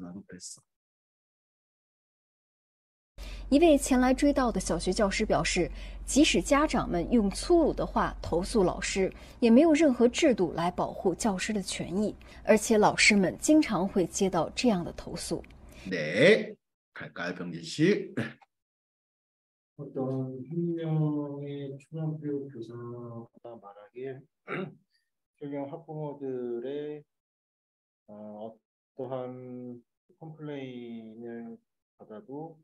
一位前来追悼的小学教师表示，即使家长们用粗鲁的话投诉老师，也没有任何制度来保护教师的权益，而且老师们经常会接到这样的投诉。 네, 갈까요, 병진 씨? 어떤 한 명의 초등학교 교사가 말하기에 최근 학부모들의 어떠한 컴플레인을 받아도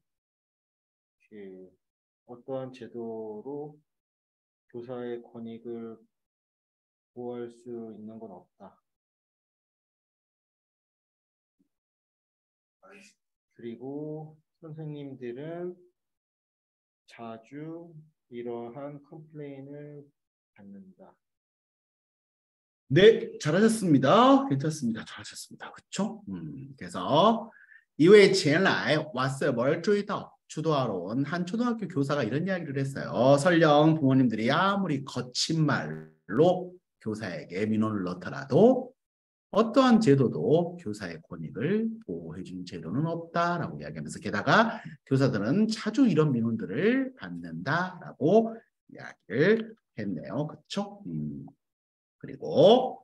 어떠한 제도로 교사의 권익을 보호할 수 있는 건 없다. 그리고 선생님들은 자주 이러한 컴플레인을 받는다. 네, 잘하셨습니다. 괜찮습니다. 잘하셨습니다. 그렇죠? 그래서 이외에 前来 왔어요. 뭘 追悼 추도하러 온 한 초등학교 교사가 이런 이야기를 했어요. 설령 부모님들이 아무리 거친 말로 교사에게 민원을 넣더라도 어떠한 제도도 교사의 권익을 보호해주는 제도는 없다라고 이야기하면서 게다가 교사들은 자주 이런 민원들을 받는다라고 이야기를 했네요. 그렇죠? 그리고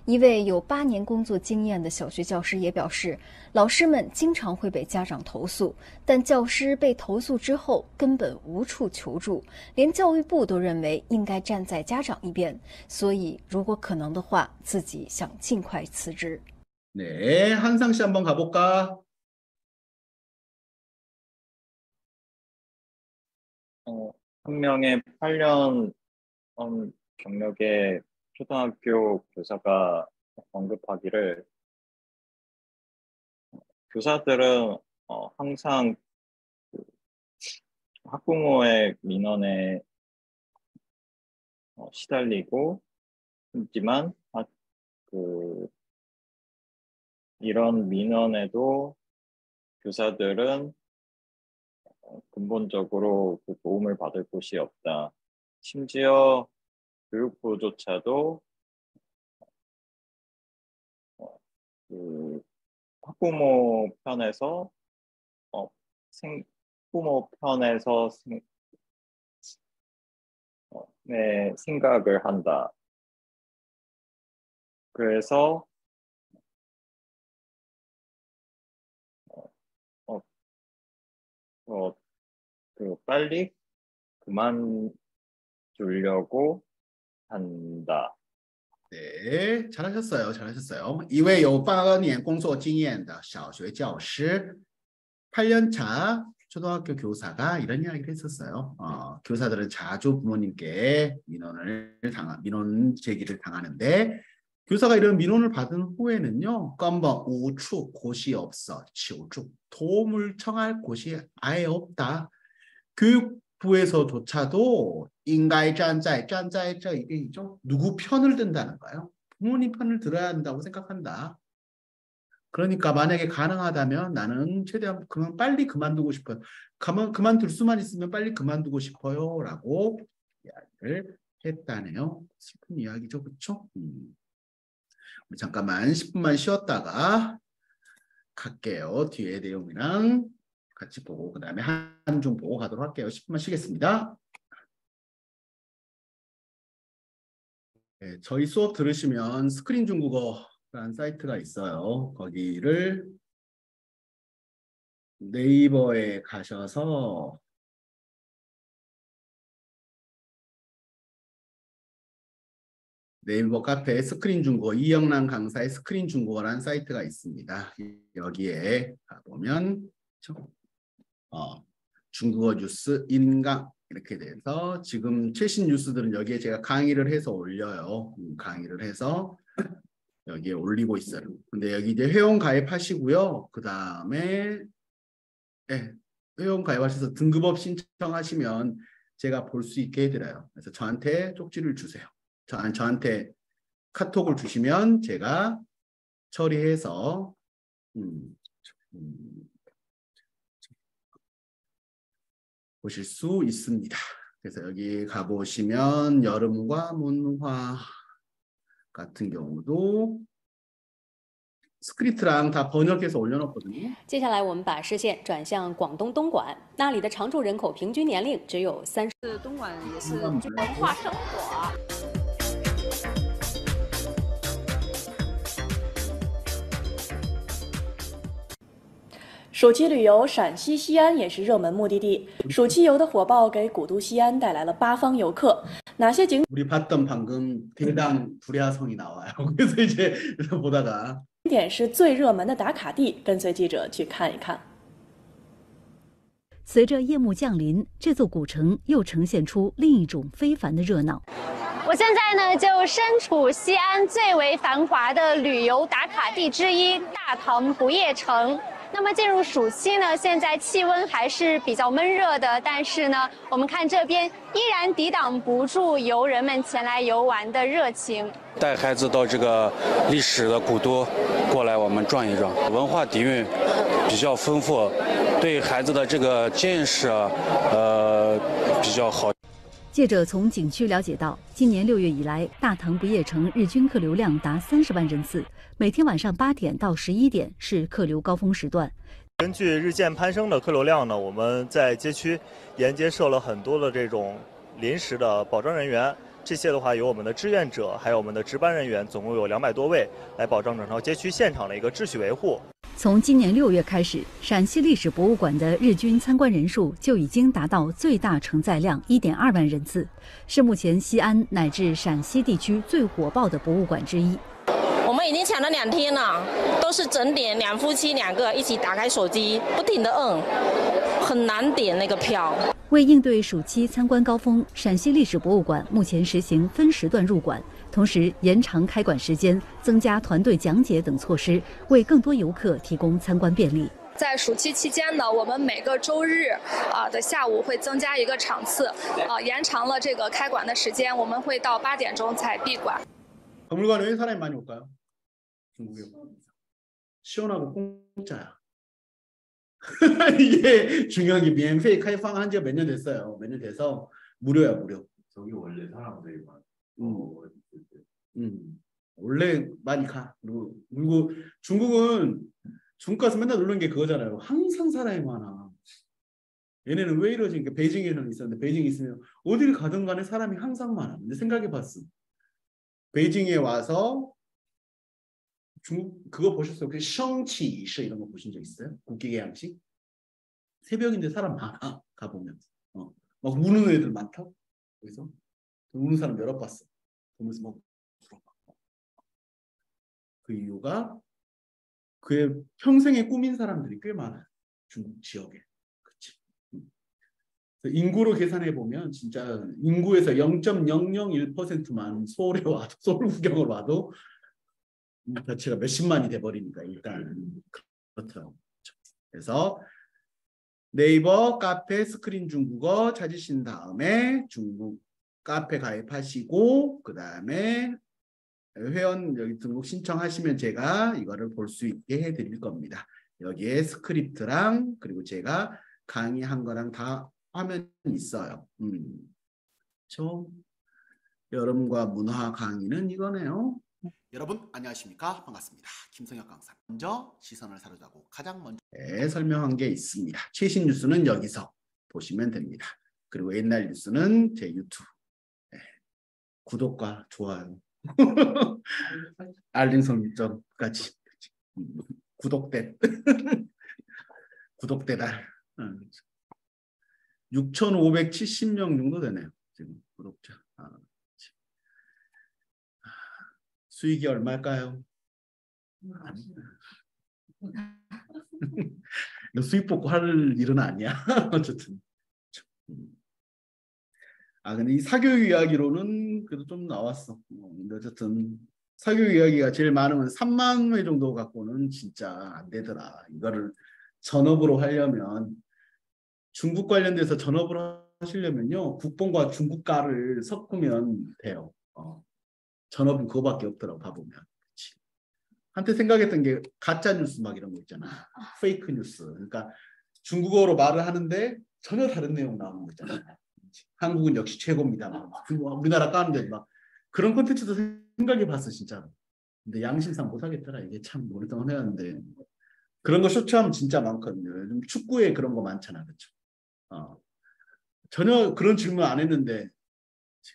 一位有8年工作经验的小学教师也表示，老师们经常会被家长投诉，但教师被投诉之后根本无处求助，连教育部都认为应该站在家长一边，所以如果可能的话，自己想尽快辞职。 네, 한상 씨 한번 가볼까? 한 명의 8년 경력의 초등학교 교사가 언급하기를 교사들은 항상 학부모의 민원에 시달리고 있지만 이런 민원에도 교사들은 근본적으로 그 도움을 받을 곳이 없다. 심지어 교육부조차도 그 학부모 편에서 네, 생각을 한다. 그래서 빨리 그만두려고 한다. 네, 잘하셨어요. 이외에 有8年工作经验的小学教师 8년차 초등학교 교사가 이런 이야기를 했었어요. 교사들은 자주 부모님께 민원 제기를 당하는데 교사가 이런 민원을 받은 후에는요, 根本无处곳이 없어, 求助, 도움을 청할 곳이 아예 없다. 교육부에서조차도 应该站在这 이게 있죠. 누구 편을 든다는 거예요. 부모님 편을 들어야 한다고 생각한다. 그러니까 만약에 가능하다면 나는 최대한 빨리 그만두고 싶어요. 그만둘 수만 있으면 빨리 그만두고 싶어요. 라고 이야기를 했다네요. 슬픈 이야기죠. 그렇죠? 우리 잠깐만 10분만 쉬었다가 갈게요. 뒤에 내용이랑 같이 보고 그 다음에 한중 보고 가도록 할게요. 10분만 쉬겠습니다. 네, 저희 수업 들으시면 스크린 중국어라는 사이트가 있어요. 거기를 네이버에 가셔서 네이버 카페에 스크린 중국어 이영란 강사의 스크린 중국어라는 사이트가 있습니다. 여기에 가보면 중국어 뉴스 인강 이렇게 돼서 지금 최신 뉴스들은 여기에 제가 강의를 해서 올려요. 강의를 해서 여기에 올리고 있어요. 근데 여기 이제 회원 가입하시고요. 그 다음에 회원 가입하셔서 등급업 신청하시면 제가 볼 수 있게 해드려요. 그래서 저한테 쪽지를 주세요. 저한테 카톡을 주시면 제가 처리해서 보실 수 있습니다. 그래서 여기 가보시면 여름과 문화가 같은 경우도 스크립트랑 다 번역해서 올려놨거든요. 接下来我们把视线转向广东东莞，那里的常住人口平均年龄只有30。东莞也是文化生活。 暑期旅游，陕西西安也是热门目的地。暑期游的火爆给古都西安带来了八方游客。哪些景 우리 봤던 방금 대당 불야성이 나와요. 그래서 이제 보다가 点是最热门的打卡地？跟随记者去看一看。随着夜幕降临，这座古城又呈现出另一种非凡的热闹。 我现在呢就身处西安最为繁华的旅游打卡地之一大唐不夜城。那么进入暑期呢，现在气温还是比较闷热的，但是呢，我们看这边依然抵挡不住游人们前来游玩的热情。带孩子到这个历史的古都过来，我们转一转，文化底蕴比较丰富，对孩子的这个见识比较好。 记者从景区了解到，今年6月以来，大唐不夜城日均客流量达30万人次，每天晚上8点到11点是客流高峰时段。根据日渐攀升的客流量呢，我们在街区沿街设了很多的这种临时的保障人员，这些的话有我们的志愿者，还有我们的值班人员，总共有200多位，来保障整条街区现场的一个秩序维护。 从今年6月开始，陕西历史博物馆的日均参观人数就已经达到最大承载量1.2万人次，是目前西安乃至陕西地区最火爆的博物馆之一。我们已经抢了2天了，都是整点2夫妻2个一起打开手机，不停地摁，很难点那个票。 为应对暑期参观高峰，陕西历史博物馆目前实行分时段入馆，同时延长开馆时间、增加团队讲解等措施，为更多游客提供参观便利。 在暑期期间呢，我们每个周日的下午会增加1个场次，延长了这个开馆的时间，我们会到8点钟才闭馆。 박물관에 왜 사람이 많이 올까요? 중국에 시원하고 공짜야. 이게 중요한 게免费开放한 지가 몇 년 됐어요. 몇 년 돼서 무료야 무료. 저기 원래 사람들이 많아. 원래 많이 가. 그리고 중국은 중국 가서 맨날 놀란 게 그거잖아요. 항상 사람이 많아. 얘네는 왜 이러지? 그러니까 베이징에는 있었는데 베이징에 있으면 어디를 가든 간에 사람이 항상 많아. 근데 생각해봤어. 베이징에 와서 중국 그거 보셨어요? 그 셩치시 이런 거 보신 적 있어요? 국기 개양식? 새벽인데 사람 많아. 가보면 막 우는 애들 많다. 그래서 우는 사람 여러 봤어. 보면서 막 물어봐. 그 이유가 그의 평생의 꿈인 사람들이 꽤 많아요. 중국 지역에. 그치? 인구로 계산해 보면 진짜 인구에서 0.001%만 서울에 와도 서울 구경을 와도 자체가 몇십만이 돼버리니까 일단 그렇더라고요. 그래서 네이버 카페 스크린 중국어 찾으신 다음에 중국 카페 가입하시고 그 다음에 회원 여기 등록 신청하시면 제가 이거를 볼 수 있게 해드릴 겁니다. 여기에 스크립트랑 그리고 제가 강의한 거랑 다 화면이 있어요. 그렇죠? 여름과 문화 강의는 이거네요. 여러분 안녕하십니까? 반갑습니다. 김성혁 강사. 먼저 시선을 사로잡고 가장 먼저 설명한 게 있습니다. 최신 뉴스는 여기서 보시면 됩니다. 그리고 옛날 뉴스는 제 유튜브 구독과 좋아요 알림 설정까지 구독대 구독대달 6,570명 정도 되네요. 지금 구독자. 수익이 얼마일까요? 수익 뽑고 할 일은 아니야. 어쨌든. 근데 이 사교육 이야기로는 그래도 좀 나왔어. 근데 어쨌든 사교육 이야기가 제일 많으면 3만 회 정도 갖고는 진짜 안 되더라. 이거를 전업으로 하려면 중국 관련돼서 전업을 하시려면요. 국뽕과 중국가를 섞으면 돼요. 전업은 그거밖에 없더라고 봐보면. 그치. 한때 생각했던 게 가짜 뉴스 막 이런 거 있잖아. 페이크 뉴스. 그러니까 중국어로 말을 하는데 전혀 다른 내용 나오는 거 있잖아. 한국은 역시 최고입니다. 우리나라 까는데 막 그런 콘텐츠도 생각해봤어 진짜로. 근데 양심상 못하겠더라. 이게 참 오랫동안 해왔는데 그런 거 쇼츠하면 진짜 많거든요. 요즘 축구에 그런 거 많잖아, 그렇죠? 전혀 그런 질문 안 했는데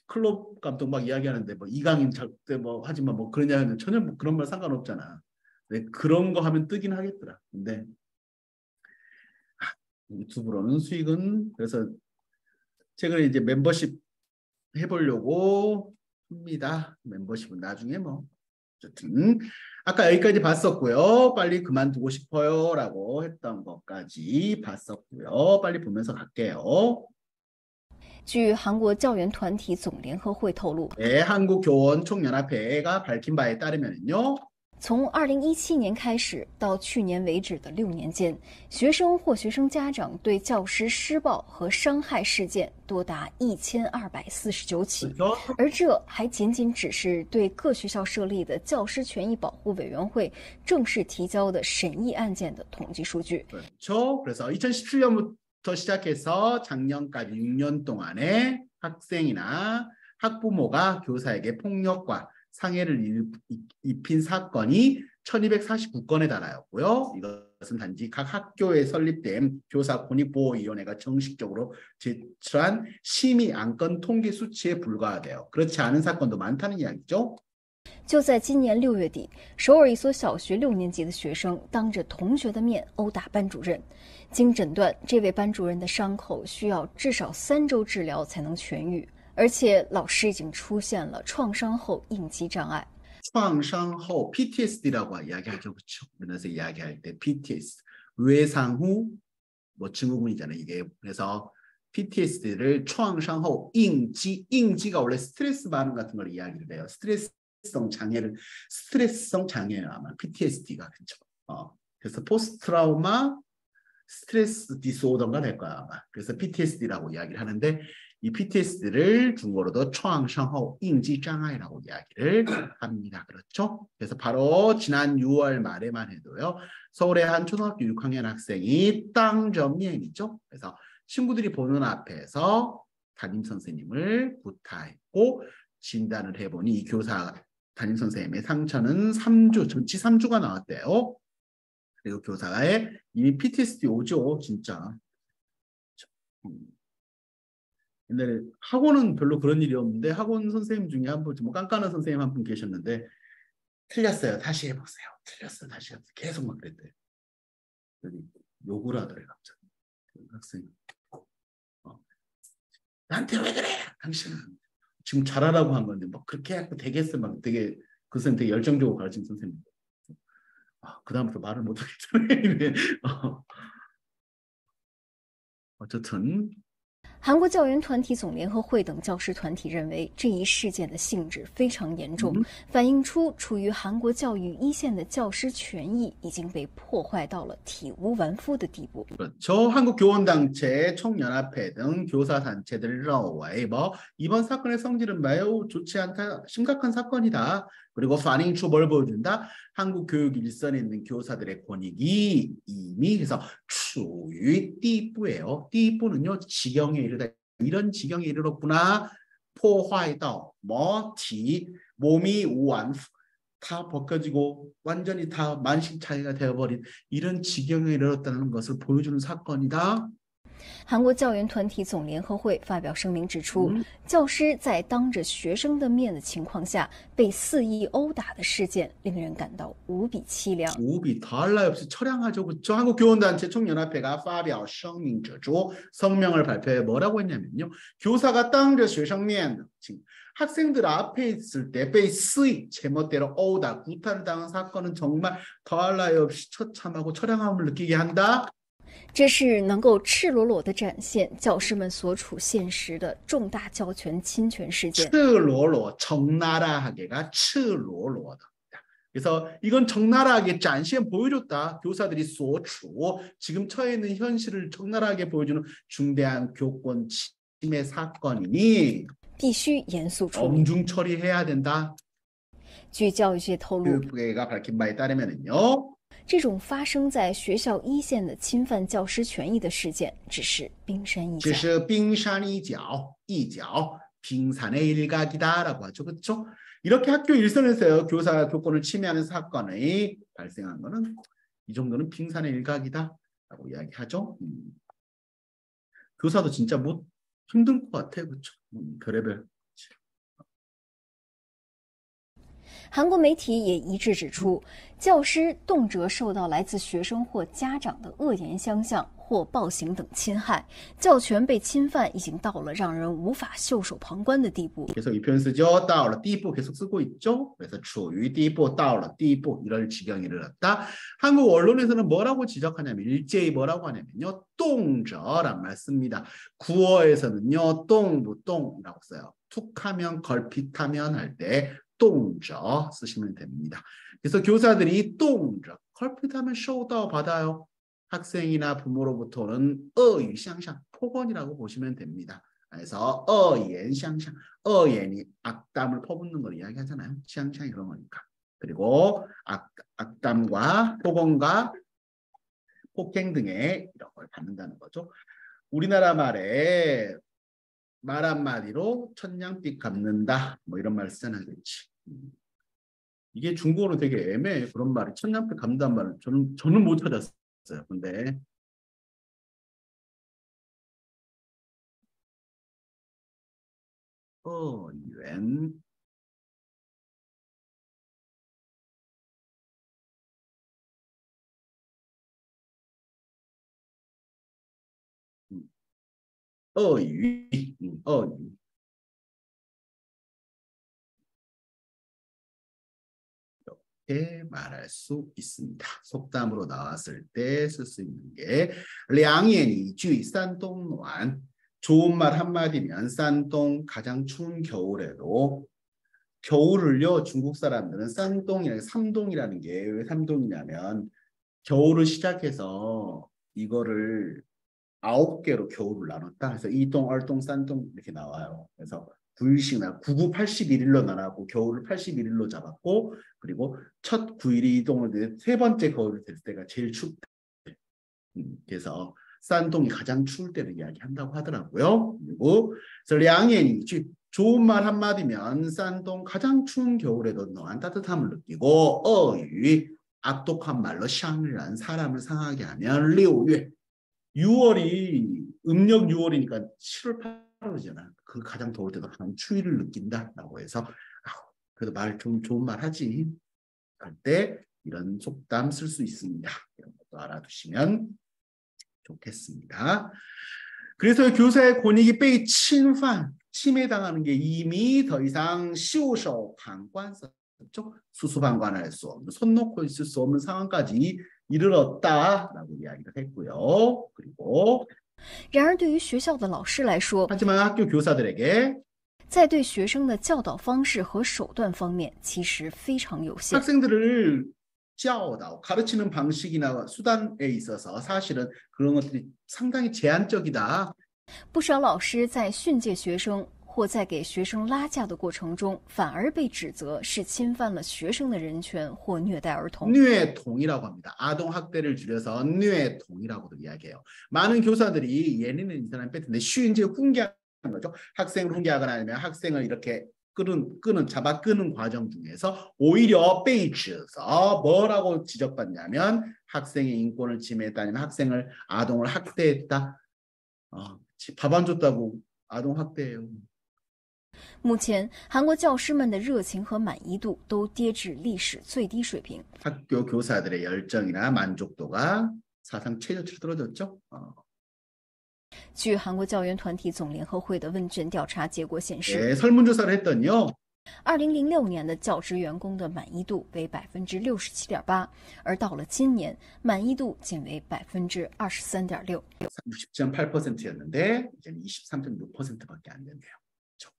클롭 감독 막 이야기하는데 뭐 이강인 잘때 뭐 하지만 뭐 그러냐 하는데 전혀 뭐 그런 말 상관없잖아. 근데 그런 거 하면 뜨긴 하겠더라. 근데 유튜브로는 수익은 그래서 최근에 이제 멤버십 해보려고 합니다. 멤버십은 나중에 뭐 어쨌든 아까 여기까지 봤었고요. 빨리 그만두고 싶어요라고 했던 것까지 봤었고요. 빨리 보면서 갈게요. 据韩国教员团体总联合会透露， 네, 한국교원총연합회가 밝힌 바에 따르면요. 从2017年开始到去年为止的6年间，学生或学生家长对教师施暴和伤害事件多达1249起，而这还仅仅只是对各学校设立的教师权益保护委员会正式提交的审议案件的统计数据。 그렇죠. 그래서 2017년부터 시작해서 작년까지 6년 동안에 학생이나 학부모가 교사에게 폭력과 상해를 입힌 사건이 1249건에 달하였고요. 이것은 단지 각 학교에 설립된 교사권익보호위원회가 정식적으로 제출한 심의 안건 통계 수치에 불과하대요. 그렇지 않은 사건도 많다는 이야기죠. 就在今年6月底，首尔一所小学6年级的学生当着同学的面殴打班主任，经诊断，这位班主任的伤口需要至少3周治疗才能痊愈。 而且老师已经出现了创伤后应激障碍。 创伤后 PTSD라고 이야기하죠, 그렇죠? 우리나라에서 이야기할 때 PTSD 외상 후 뭐 증후군이잖아요, 이게. 그래서 PTSD를 创伤后 应激，应激가 원래 스트레스 반응 같은 걸 이야기를 해요. 스트레스성 장애예요, 아마 PTSD가, 그렇죠? 그래서 포스트 트라우마 스트레스 디스오더가 될 거야, 아마. 그래서 PTSD라고 이야기를 하는데. 이 PTSD를 중국어로도 创伤后应激障碍라고 이야기를 합니다. 그렇죠? 그래서 바로 지난 6월 말에만 해도요. 서울의 한 초등학교 6학년 학생이 땅점예이죠. 그래서 친구들이 보는 앞에서 담임 선생님을 구타했고 진단을 해보니 이 교사 담임 선생님의 상처는 3주, 전치 3주가 나왔대요. 그리고 교사의 이미 PTSD 오죠, 진짜. 옛날에 학원은 별로 그런 일이 없는데 학원 선생님 중에 한 분, 뭐 깐깐한 선생님 한 분 계셨는데 틀렸어요. 다시 해보세요. 틀렸어요. 다시 해보세요. 계속 막 그랬대요. 욕을 하더래 갑자기. 학생이. 나한테 왜 그래? 당신은 지금 잘하라고 한 건데 뭐 그렇게 하고 되겠어? 막 되게 그 선생님 되게 열정적으로 가르친 선생님. 그 다음부터 말을 못 하겠더니. 어쨌든. 韩国教员团体总联合会等教师团体认为，这一事件的性质非常严重，反映出处于韩国教育一线的教师权益已经被破坏到了体无完肤的地步。 그렇죠. 한국교원단체, 총연합회 등 교사단체들을认为 이번 사건의 성질은 매우 좋지 않다, 심각한 사건이다. 그리고 반응 추벌을 보여준다. 한국 교육 일선에 있는 교사들의 권익이 이미 그래서 추유 띠부예요. 띠부는요 지경에 이르다. 이런 지경에 이르렀구나. 포화이다. 티 몸이 우완 다 벗겨지고 완전히 다 만식 차이가 되어버린 이런 지경에 이르렀다는 것을 보여주는 사건이다. 韩国教员团体总联合会发表声明指出，教师在当着学生的面的情况下被肆意殴打的事件令人感到无比凄凉。 无比달라요 없이 처량하죠, 그렇죠? 한국교원단체 총연합회가 发表声明指出 성명을 발표해 뭐라고 했냐면요, 교사가 当着学生面 학생들 앞에 있을 때被肆意 제멋대로 殴打, 구타를 당한 사건은 정말 더할 나위 없이 처참하고 처량함을 느끼게 한다. 这是能够赤裸裸地展现教师们所处现实的重大教权侵权事件。 赤裸裸, 적나라하게가 赤裸裸的. 그래서 이건 적나라하게展现 보여줬다. 교사들이 所处 지금 처해 있는 현실을 적나라하게 보여주는 중대한 교권 침해 사건이니 必须严肃处理. 엄중 처리해야 된다. 据教育界透露， 교육부가 밝힌 바에 따르면요. 这种发生在学校一线的侵犯教师权益的事件只是冰山一角。只是冰山一角， 빙산의 일각이다라고 하죠. 그렇죠? 이렇게 학교 일선에서요. 교사 교권을 침해하는 사건이 발생한 거는 이 정도는 빙산의 일각이다라고 이야기하죠. 교사도 진짜 뭐 힘든 것 같아요. 그렇죠? 별의별. 韩国媒体也一致指出，教师动辄受到来自学生或家长的恶言相向或暴行等侵害，教权被侵犯已经到了让人无法袖手旁观的地步。 계속 이 표현 쓰죠. 到了地步 계속 쓰고 있죠. 그래서 处于地步, 到了地步 이럴 지경에 이르렀다. 한국 언론에서는 뭐라고 지적하냐면 일제히 뭐라고 하냐면요. 动者란 말 씁니다. 구어에서는요. 动不动이라고 써요. 툭하면 걸핏하면 할 때 动者 쓰시면 됩니다. 그래서 교사들이 动者 걸핏하면 受到 받아요. 학생이나 부모로부터는 恶语相向 폭언이라고 보시면 됩니다. 그래서 恶言相向 恶言이 악담을 퍼붓는 걸 이야기하잖아요. 相向 그런 거니까. 그리고 악담과 폭언과 폭행 등의 이런 걸 받는다는 거죠. 우리나라 말에 말 한마디로 천냥빚 갚는다 뭐 이런 말 쓰잖아요. 그렇지. 이게 중국어로 되게 애매해. 그런 말이 천냥빚 갚는다는 말을 저는 못 찾았어요. 근데 유엔 어유 이렇게 말할 수 있습니다. 속담으로 나왔을 때 쓸 수 있는 게 량예니쥐 산동노안 좋은 말 한마디면 산동 가장 추운 겨울에도 겨울을요 중국 사람들은 산동이라는 삼동이라는 게 왜 삼동이냐면 겨울을 시작해서 이거를 9개로 겨울을 나눴다. 그래서 이동, 얼동, 싼동 이렇게 나와요. 그래서 9일씩이나 99, 81일로 나눠고 겨울을 81일로 잡았고 그리고 첫 9일이 이동을 돼 세 번째 겨울이 될 때가 제일 춥다. 그래서 싼동이 가장 추울 때를 이야기한다고 하더라고요. 그리고 그래서 량예니 좋은 말 한마디면 싼동 가장 추운 겨울에도 너한 따뜻함을 느끼고 어유 악독한 말로 샹란 사람을 상하게 하면 6월 6월이 음력 6월이니까 7월 8월이잖아. 그 가장 더울 때도 한 추위를 느낀다라고 해서 그래도 말 좀 좋은 말 하지 할 때 이런 속담 쓸 수 있습니다. 이런 것도 알아두시면 좋겠습니다. 그래서 교사의 권익이被侵犯, 침해당하는 게 이미 더 이상 袖手旁观, 수수방관할 수 없는, 손 놓고 있을 수 없는 상황까지 이르렀다라고 이야기를 했고요. 그리고 然而对于学校的老师来说 하지만 학교 교사들에게 在对学生的教导方式和手段方面其实非常有限。 학생들을教导, 가르치는 방식이나 수단에 있어서 사실은 그런 것들이 상당히 제한적이다. 不少老师在训诫学生或在给学生拉架的过程中，反而被指责是侵犯了学生的人权或虐待儿童。 虐童이라고 합니다. 아동 학대를 줄여서虐童이라고도 이야기해요. 많은 교사들이 예는 이 사람 뺐는데 쉬운지 훈계하는 거죠. 학생을 훈계하거나 아니면 학생을 이렇게 잡아 끄는 과정 중에서 오히려 베이츠에서 뭐라고 지적받냐면 학생의 인권을 침해했다 아니면 학생을 아동을 학대했다. 밥 안 줬다고 아동 학대예요. 目前，韩国教师们的热情和满意度都跌至历史最低水平。 학교 교사들의 열정이나 만족도가 사상 최저치로 떨어졌죠. 据韩国教员团体总联合会的问卷调查结果显示， 네, 설문조사를 했더니요. 2006年的教职员工的满意度为67.8%，而到了今年，满意度仅为23.6%。 60.8%였는데 이제는 23.6%밖에 안 된대요. 그렇죠?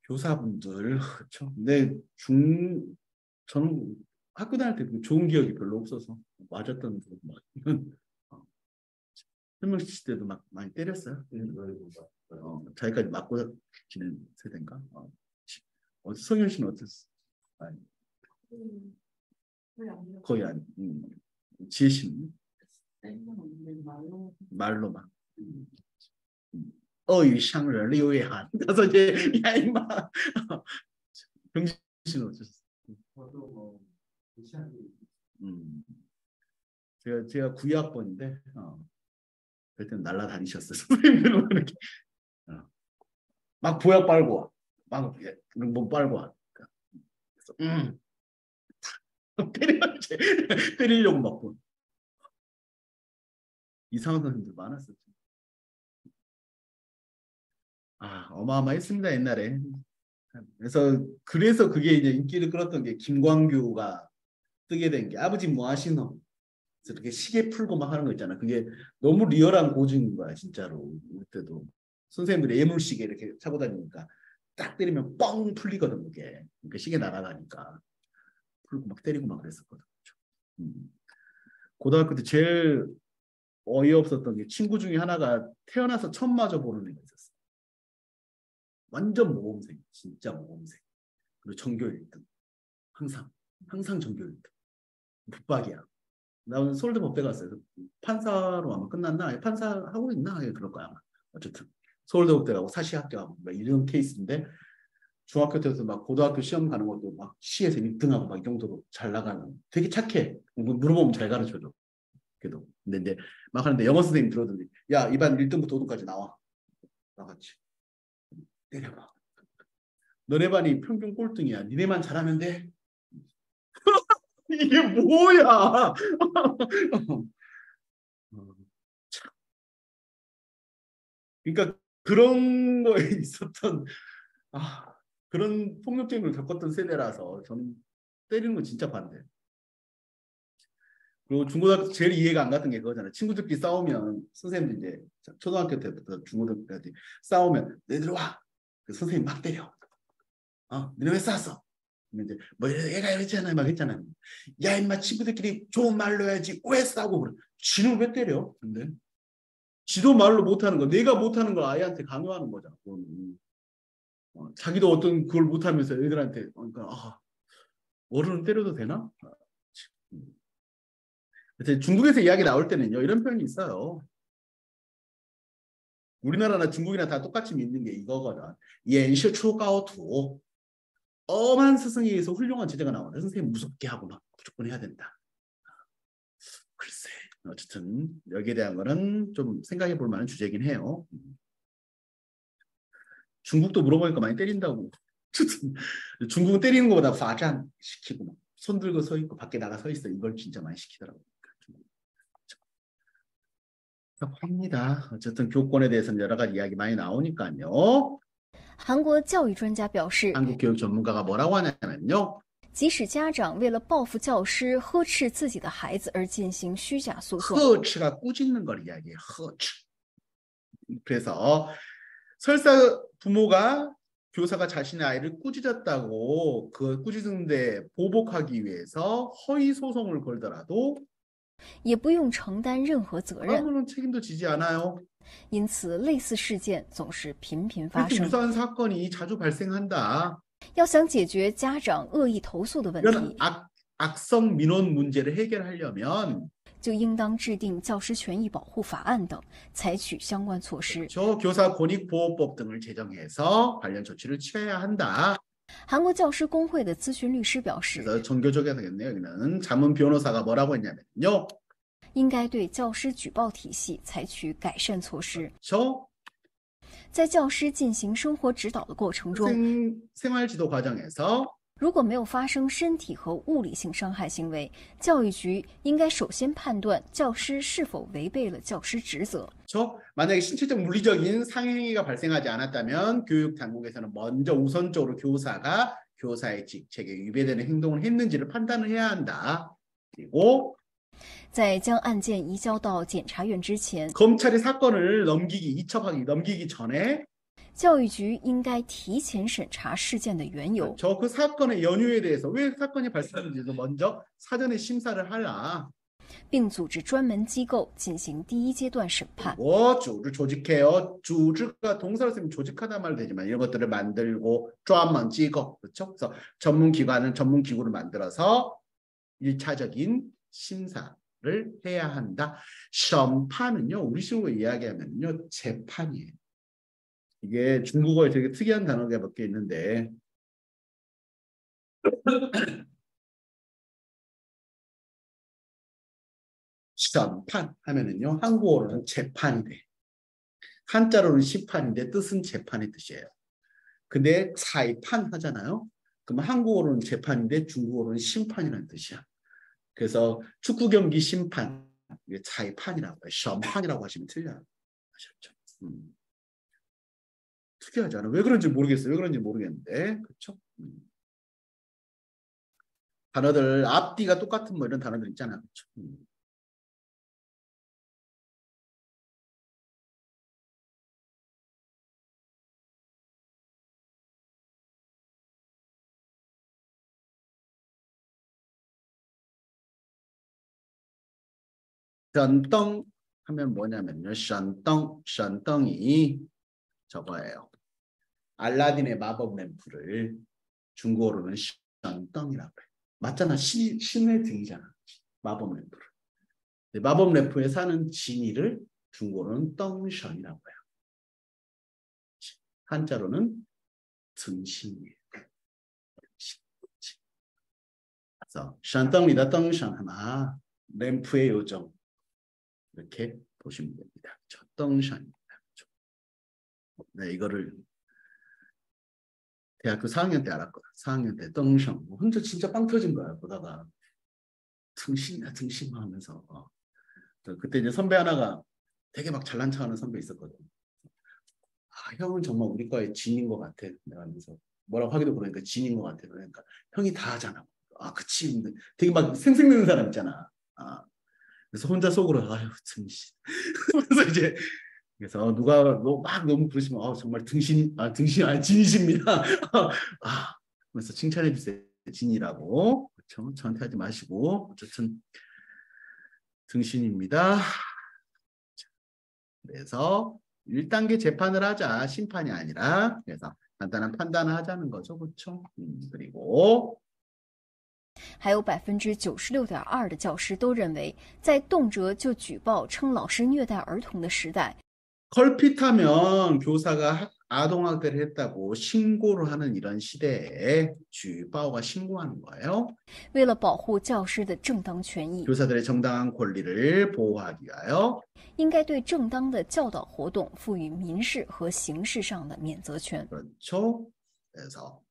교사분들 그렇죠. 근데 저는 학교 다닐 때 좋은 기억이 별로 없어서 맞았던 막 이런 설명시 때도 막 많이 때렸어요. 자기까지 맞고 지낸 세대인가? 성현 씨는 어땠어? 거의 안. 지혜 씨는? 말로 막. 鳄鱼商人六月寒，他说这呀임마 병신으로 줬어. 제가 9학번인데 그때는 날라다니셨어요. 선생님들은 이렇게 막 보약 빨고 막 몸 빨고 와. 때리려고 막 이상한 선생님들 많았었죠. 어마어마했습니다 옛날에. 그래서 그게 이제 인기를 끌었던 게 김광규가 뜨게 된 게 아버지 뭐 하시노? 이렇게 시계 풀고 막 하는 거 있잖아. 그게 너무 리얼한 고증인 거야 진짜로. 우리 때도 선생님들이 예물시계 이렇게 차고 다니니까 딱 때리면 뻥 풀리거든 그게. 그러니까 시계 날아가니까 풀고 막 때리고 막 그랬었거든. 고등학교 때 제일 어이없었던 게 친구 중에 하나가 태어나서 처음 맞아보는 애가 있었어. 완전 모범생, 진짜 모범생. 그리고 전교 1등. 항상 전교 1등. 붙박이야. 나 오늘 서울대 법대 갔어요. 판사로 아마 끝났나? 판사 하고 있나? 그럴 거야. 어쨌든 서울대 법대 가고 사시학교 가고 이런 케이스인데 중학교 때부터 막 고등학교 시험 가는 것도 막 시에서 1등하고 막 이 정도로 잘 나가는. 되게 착해. 물어보면 잘 가르쳐줘. 그래도 근데 이제 막 하는데 영어 선생님 들어오더니 야 이반 1등부터 5등까지 나와. 나같이 때려봐. 너네 반이 평균 꼴등이야. 니네만 잘하면 돼. 이게 뭐야? 그러니까 그런 거에 있었던 그런 폭력적인 걸 겪었던 세대라서 저는 때리는 건 진짜 반대. 그리고 중고등학교 제일 이해가 안 갔던 게 그거잖아. 친구들끼리 싸우면 선생님들 이제 초등학교 때부터 중고등학교 때까지 싸우면 너희들 와. 그 선생님 막 때려. 너네 왜 싸웠어? 이제 뭐 얘가 이랬잖아 막 했잖아. 야 임마 친구들끼리 좋은 말로 해야지 왜 싸우고 그래. 지는 왜 때려? 근데 지도 말로 못하는 거 내가 못하는 걸 아이한테 강요하는 거잖아. 자기도 어떤 그걸 못하면서 애들한테 그러니까 어른은 때려도 되나? 중국에서 이야기 나올 때는요 이런 표현이 있어요. 우리나라나 중국이나 다 똑같이 믿는 게 이거거든. 연시 초가오투 엄한 스승에 의해서 훌륭한 제자가 나오는데 선생님 무섭게 하고 막 무조건 해야 된다. 글쎄 어쨌든 여기에 대한 거는 좀 생각해 볼 만한 주제이긴 해요. 중국도 물어보니까 많이 때린다고. 중국은 때리는 것보다 파잔 시키고 막 손 들고 서 있고 밖에 나가 서 있어. 이걸 진짜 많이 시키더라고요. 합니다. 어쨌든 교권에 대해서는 여러 가지 이야기 많이 나오니까요. 한국教育专家表示 한국 교육 전문가가 뭐라고 하냐면요. 即使家长为了报复教师呵斥自己的孩子而进行虚假诉讼 呵斥가 꾸짖는 걸 이야기해요.呵斥. 그래서 설사 부모가 교사가 자신의 아이를 꾸짖었다고 그 꾸짖는데 보복하기 위해서 허위 소송을 걸더라도 也不用承担任何责任 아무런 책임도 지지 않아요. 因此类似事件总是频频发 그래서 生 유사한 사건이 자주 발생한다. 要想解决家长恶意投诉的问 이런 题 악성 민원 문제를 해결하려면 就应当制定教师权益保护法案等采取相关措施 교사 권익보호법 등을 제정해서 관련 조치를 취해야 한다. 韩国教师工会的咨询律师表示 그래서 전교조가 되겠네요. 여기는 자문 변호사가 뭐라고 했냐면요. 应该对教师举报体系采取改善措施 在教师进行生活指导的过程中 생활지도 과정에서 如果没有发生身体和物理性伤害行为，教育局应该首先判断教师是否违背了教师职责。 만약에 신체적 물리적인 상해행위가 발생하지 않았다면 교육 당국에서는 먼저 우선적으로 교사가 교사의 직책에 위배되는 행동을 했는지를 판단을 해야 한다. 그리고 在将案件移交到检察院之前， 검찰이 사건을 넘기기 전에 教育局应该提前审查事件的缘由。 그 사건의 연유에 대해서 왜 사건이 발생했는지도 먼저 사전에 심사를 하라. 并组织专门机构进行第一阶段审判。 주를 조직해요. 주가 동사로 쓰면 조직하다 말 되지만 이런 것들을 만들고专门机构 그렇죠? 그래서 전문 기관은 전문 기구를 만들어서 1차적인 심사를 해야 한다. 심판은요 우리 식으로 이야기하면요 재판이에요. 이게 중국어에 되게 특이한 단어가 몇 개 있는데 시전판 하면은요 한국어로는 재판이 돼. 한자로는 시판인데 뜻은 재판의 뜻이에요. 근데 사이판 하잖아요. 그럼 한국어로는 재판인데 중국어로는 심판이라는 뜻이야. 그래서 축구 경기 심판 이게 사이판이라고 해요. 시험판이라고 하시면 틀려요. 아셨죠? 특이하잖아요. 왜 그런지 모르겠어요. 왜 그런지 모르겠는데 그렇죠? 단어들 앞뒤가 똑같은 뭐 이런 단어들 있잖아요. 그렇죠? 션덩 하면 뭐냐면요. 션덩이 저거예요. 알라딘의 마법 램프를 중국어로는 션덩이라고 해요. 맞잖아. 신의 등이잖아. 마법 램프를. 마법 램프에 사는 지니를 중국어로는 덩션이라고 해요. 한자로는 등신이에요. 그래서 션덩이다 덩션 하나 램프의 요정 이렇게 보시면 됩니다. 덩션입니다. 네, 이거를 대학교 4학년 때 알았거든. 4학년 때 덩션. 혼자 진짜 빵 터진 거야. 보다가 등신이다 등신 하면서 그때 이제 선배 하나가 되게 막 잘난 척하는 선배 있었거든. 아, 형은 정말 우리 과의 진인 것 같아. 내가 하면서 뭐라고 하기도 그러니까 진인 것 같아. 그러니까 형이 다 하잖아. 아, 그치. 근데 되게 막 생색내는 사람 있잖아. 아, 그래서 혼자 속으로 아유 등신. 그래서 이제 그래서 누가 막 너무 그러시면 정말 등신 아니 진이십니다. 아, 그래서 칭찬해 주세요. 진이라고. 그렇죠? 저한테 하지 마시고 어쨌든 등신입니다. 그래서 1단계 재판을 하자. 심판이 아니라. 그래서 간단한 판단을 하자는 거죠. 그렇죠? 그리고 还有96.2%的教师都认为，在动辄就举报称老师虐待儿童的时代， 컬핏하면 교사가 아동학대를 했다고 신고를 하는 이런 시대에 주바오가 신고하는 거예요. 为了保护教师的正当权益， 교사들의 정당한 권리를 보호하기 위하여 应该对正当的教导活动赋予民事和刑事上的免责权。 그렇죠. 그래서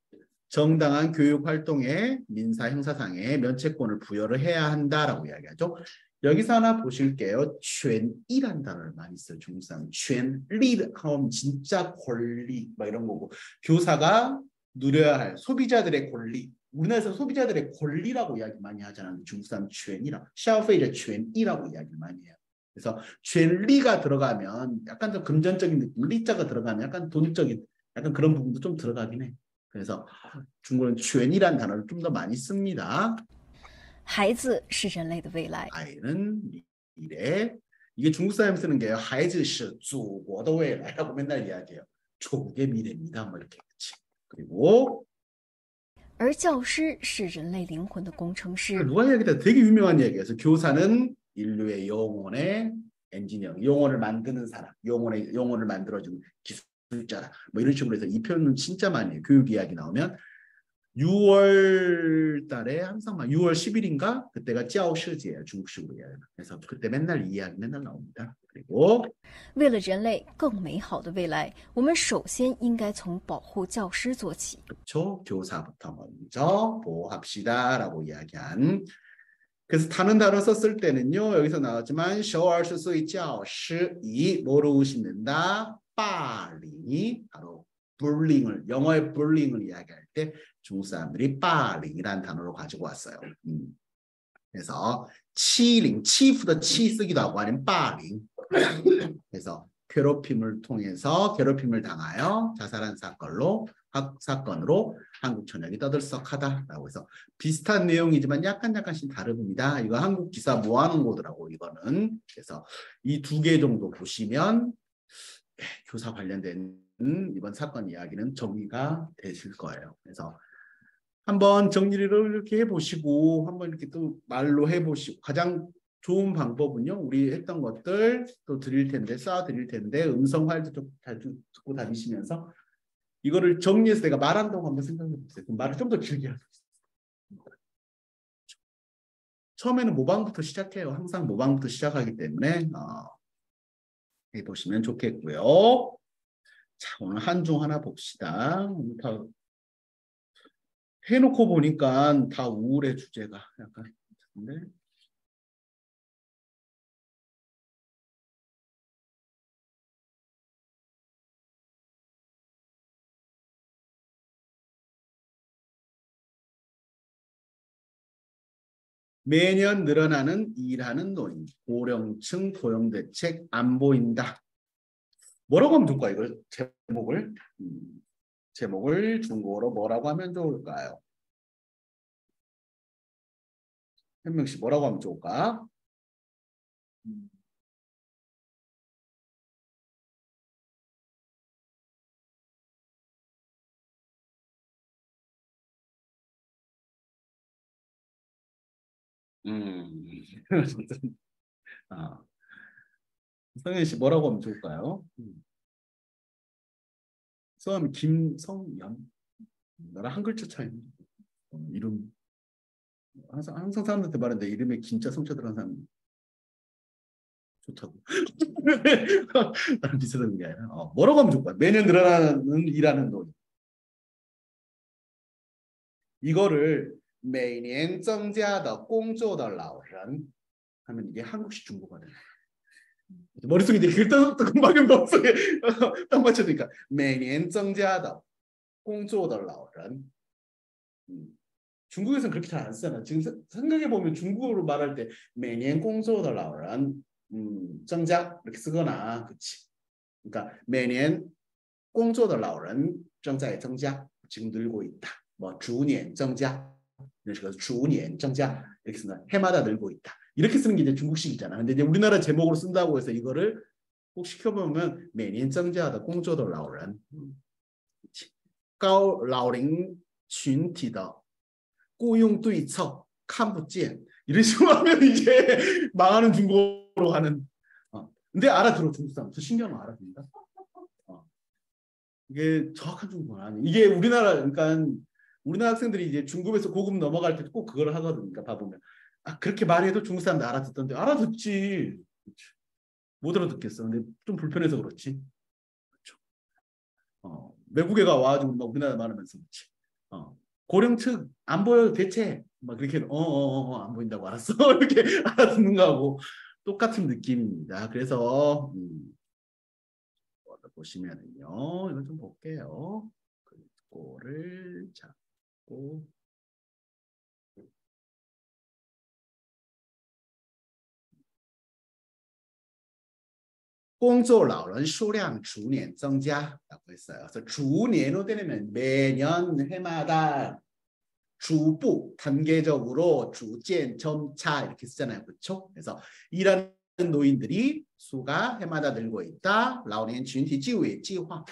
정당한 교육 활동에 민사 형사상의 면책권을 부여를 해야 한다라고 이야기하죠. 여기서 하나 보실게요.权이란 단어를 많이 써요. 중국 사람. 权利 하면 진짜 권리 막 이런 거고 교사가 누려야 할 소비자들의 권리. 우리나라에서 소비자들의 권리라고 이야기 많이 하잖아요. 중국 사람 权이라고. 消费者权益라고 이야기 많이 해요. 그래서 权利가 들어가면 약간 좀 금전적인 느낌, 리자가 들어가면 약간 돈적인 약간 그런 부분도 좀 들어가긴 해. 그래서 중국은 权이란 단어를 좀 더 많이 씁니다. 孩子是人类的未来。 아이는 미래. 이게 중국 사람이 쓰는 게요. 孩子是祖国的未来라고 맨날 이야기해요. 조국의 미래입니다. 뭐 이렇게. 그리고 而教师是人类灵魂的工程师。 누가 이야기다 되게 유명한 얘기예요. 교사는 인류의 영혼의 엔지니어, 영혼을 만드는 사람, 영혼을 만들어주는 기술자다. 뭐 이런 식으로 해서 이 표현은 진짜 많이 해요. 교육 이야기 나오면 6월 달에 항상 막 6월 10일인가 그때가 짜오시지예요. 중국식으로 이야기하면. 그래서 그때 맨날 이 이야기 맨날 나옵니다. 그리고 为了人类更美好的未来，我们首先应该从保护教师做起。 그렇죠. 교사부터 먼저 보호합시다라고 이야기한. 그래서 다른 단어 썼을 때는요. 여기서 나왔지만 首尔是所以教师이 뭐로 신는다? 霸凌 바로 불링을 영어의 불링을 이야기할 때 중국 사람들이 霸凌이라는 단어로 가지고 왔어요. 그래서 欺凌 치프도 치 쓰기도 하고 아니면 霸凌 그래서 괴롭힘을 통해서 괴롭힘을 당하여 자살한 사건으로 한국 전역이 떠들썩하다라고 해서 비슷한 내용이지만 약간씩 다릅니다. 이거 한국 기사 모아놓은 이거는. 그래서 이 2개 정도 보시면 교사 관련된 이번 사건 이야기는 정리가 되실 거예요. 그래서 한번 정리를 이렇게 해보시고 한번 이렇게 또 말로 해보시고 가장 좋은 방법은요. 우리 했던 것들 또 드릴 텐데 쌓아 드릴 텐데 음성 파일도 좀 잘 듣고 다니시면서 이거를 정리해서 내가 말한다고 한번 생각해 보세요. 그럼 말을 좀 더 길게 할 수 있어요. 처음에는 모방부터 시작해요. 항상 모방부터 시작하기 때문에 해보시면 좋겠고요. 자, 오늘 한중 하나 봅시다. 오늘 다 해놓고 보니까 다 우울해 주제가 약간. 네. 매년 늘어나는 일하는 노인, 고령층 고용대책 안 보인다. 뭐라고 하면 좋을까요? 이걸 제목을 중국어로 뭐라고 하면 좋을까요? 현명 씨 뭐라고 하면 좋을까? 성현 씨 뭐라고 하면 좋을까요? 성함이 김성연. 나랑 한 글자 차이. 이름 항상 사람들한테 말하는데 이름에 김자 성자 들어간 사람 좋다고. 나랑 비슷한 게 아니라 뭐라고 하면 좋을까요? 매년 늘어나는 일하는 노인. 이거를 每年增加的工作的老人 하면 이게 한국식 중국어는 머릿속에 이제 금방 머릿속에 딱 맞춰니까 每年增加的工作的老人 중국에서는 그렇게 잘 안 쓰잖아. 지금 생각해 보면 중국어로 말할 때 每年工作的老人 增加 이렇게 쓰거나 그렇지. 그러니까 每年工作的老人正在增加 지금 늘고 있다. 뭐 逐年增加 逐年增加 이렇게 쓴다. 해마다 늘고 있다. 이렇게 쓰는 게 이제 중국식이잖아. 근데 이제 우리나라 제목으로 쓴다고 해서 이거를 꼭 시켜보면 每年增加的工作的老人高老龄群体的雇佣对策看不见 이런 식으로 하면 이제 망하는 중국어로 가는. 근데 알아들어 중국 사람. 저 신기한 거 알아듣는다. 이게 정확한 중국어는 아니에요. 이게 우리나라 그러니까 우리나라 학생들이 이제 중급에서 고급 넘어갈 때 꼭 그걸 하거든요. 그러니까 봐보면 그렇게 말해도 중국 사람들 알아듣던데 알아듣지. 못 알아듣겠어. 근데 좀 불편해서 그렇지. 그렇죠. 외국애가 와가지고 막 우리나라 말하면서 그렇지. 고령층 안 보여 대체 막 그렇게 안 보인다고 알았어. 이렇게 알아듣는 거하고 똑같은 느낌입니다. 그래서 보시면은요. 이거 좀 볼게요. 그거를 잡고工作老人数量逐年增加라고 했어요. 그래서 逐年로 되려면 매년 해마다逐步 단계적으로 逐渐 점차 이렇게 쓰잖아요. 그렇죠? 그래서 일하는 노인들이 수가 해마다 늘고 있다. 老年群体就业计划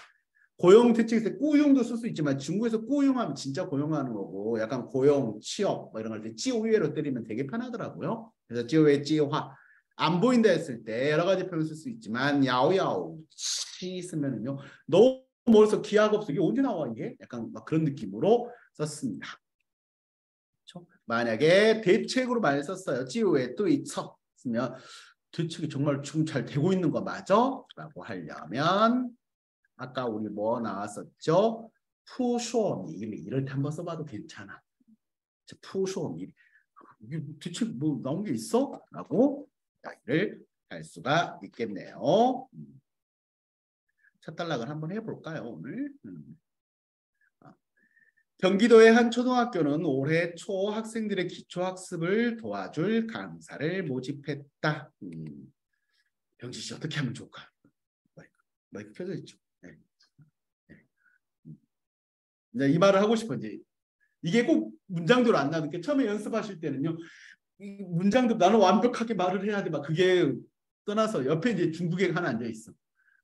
고용 대책에서雇佣도 쓸 수 있지만 중국에서雇佣하면 진짜 고용하는 거고 약간 고용, 취업 뭐 이런 걸 때 지우예로 때리면 되게 편하더라고요. 그래서 지우예 지화 안 보인다 했을 때 여러 가지 표현을 쓸 수 있지만 야오야오 치 쓰면은요 너무 멀어서 기하가 없어. 이게 언제 나와 이게? 약간 막 그런 느낌으로 썼습니다. 그렇죠? 만약에 대책으로 많이 썼어요. 지우예 뚜이처 쓰면 대책이 정말 지금 잘 되고 있는 거 맞아? 라고 하려면 아까 우리 뭐 나왔었죠? 푸쇼미리 이럴 때 한번 써봐도 괜찮아. 푸쇼미리 이게 대책 뭐 나온 게 있어? 라고 이야기를 할 수가 있겠네요. 첫 단락을 한번 해볼까요 오늘? 경기도의 한 초등학교는 올해 초 학생들의 기초학습을 도와줄 강사를 모집했다. 병지 씨 어떻게 하면 좋을까? 마이크 켜져 있죠. 이제 이 말을 하고 싶어. 이제 이게 꼭 문장대로 안 나오는 게 처음에 연습하실 때는요. 이 문장도 나는 완벽하게 말을 해야 돼. 막 그게 떠나서 옆에 이제 중국애가 하나 앉아 있어.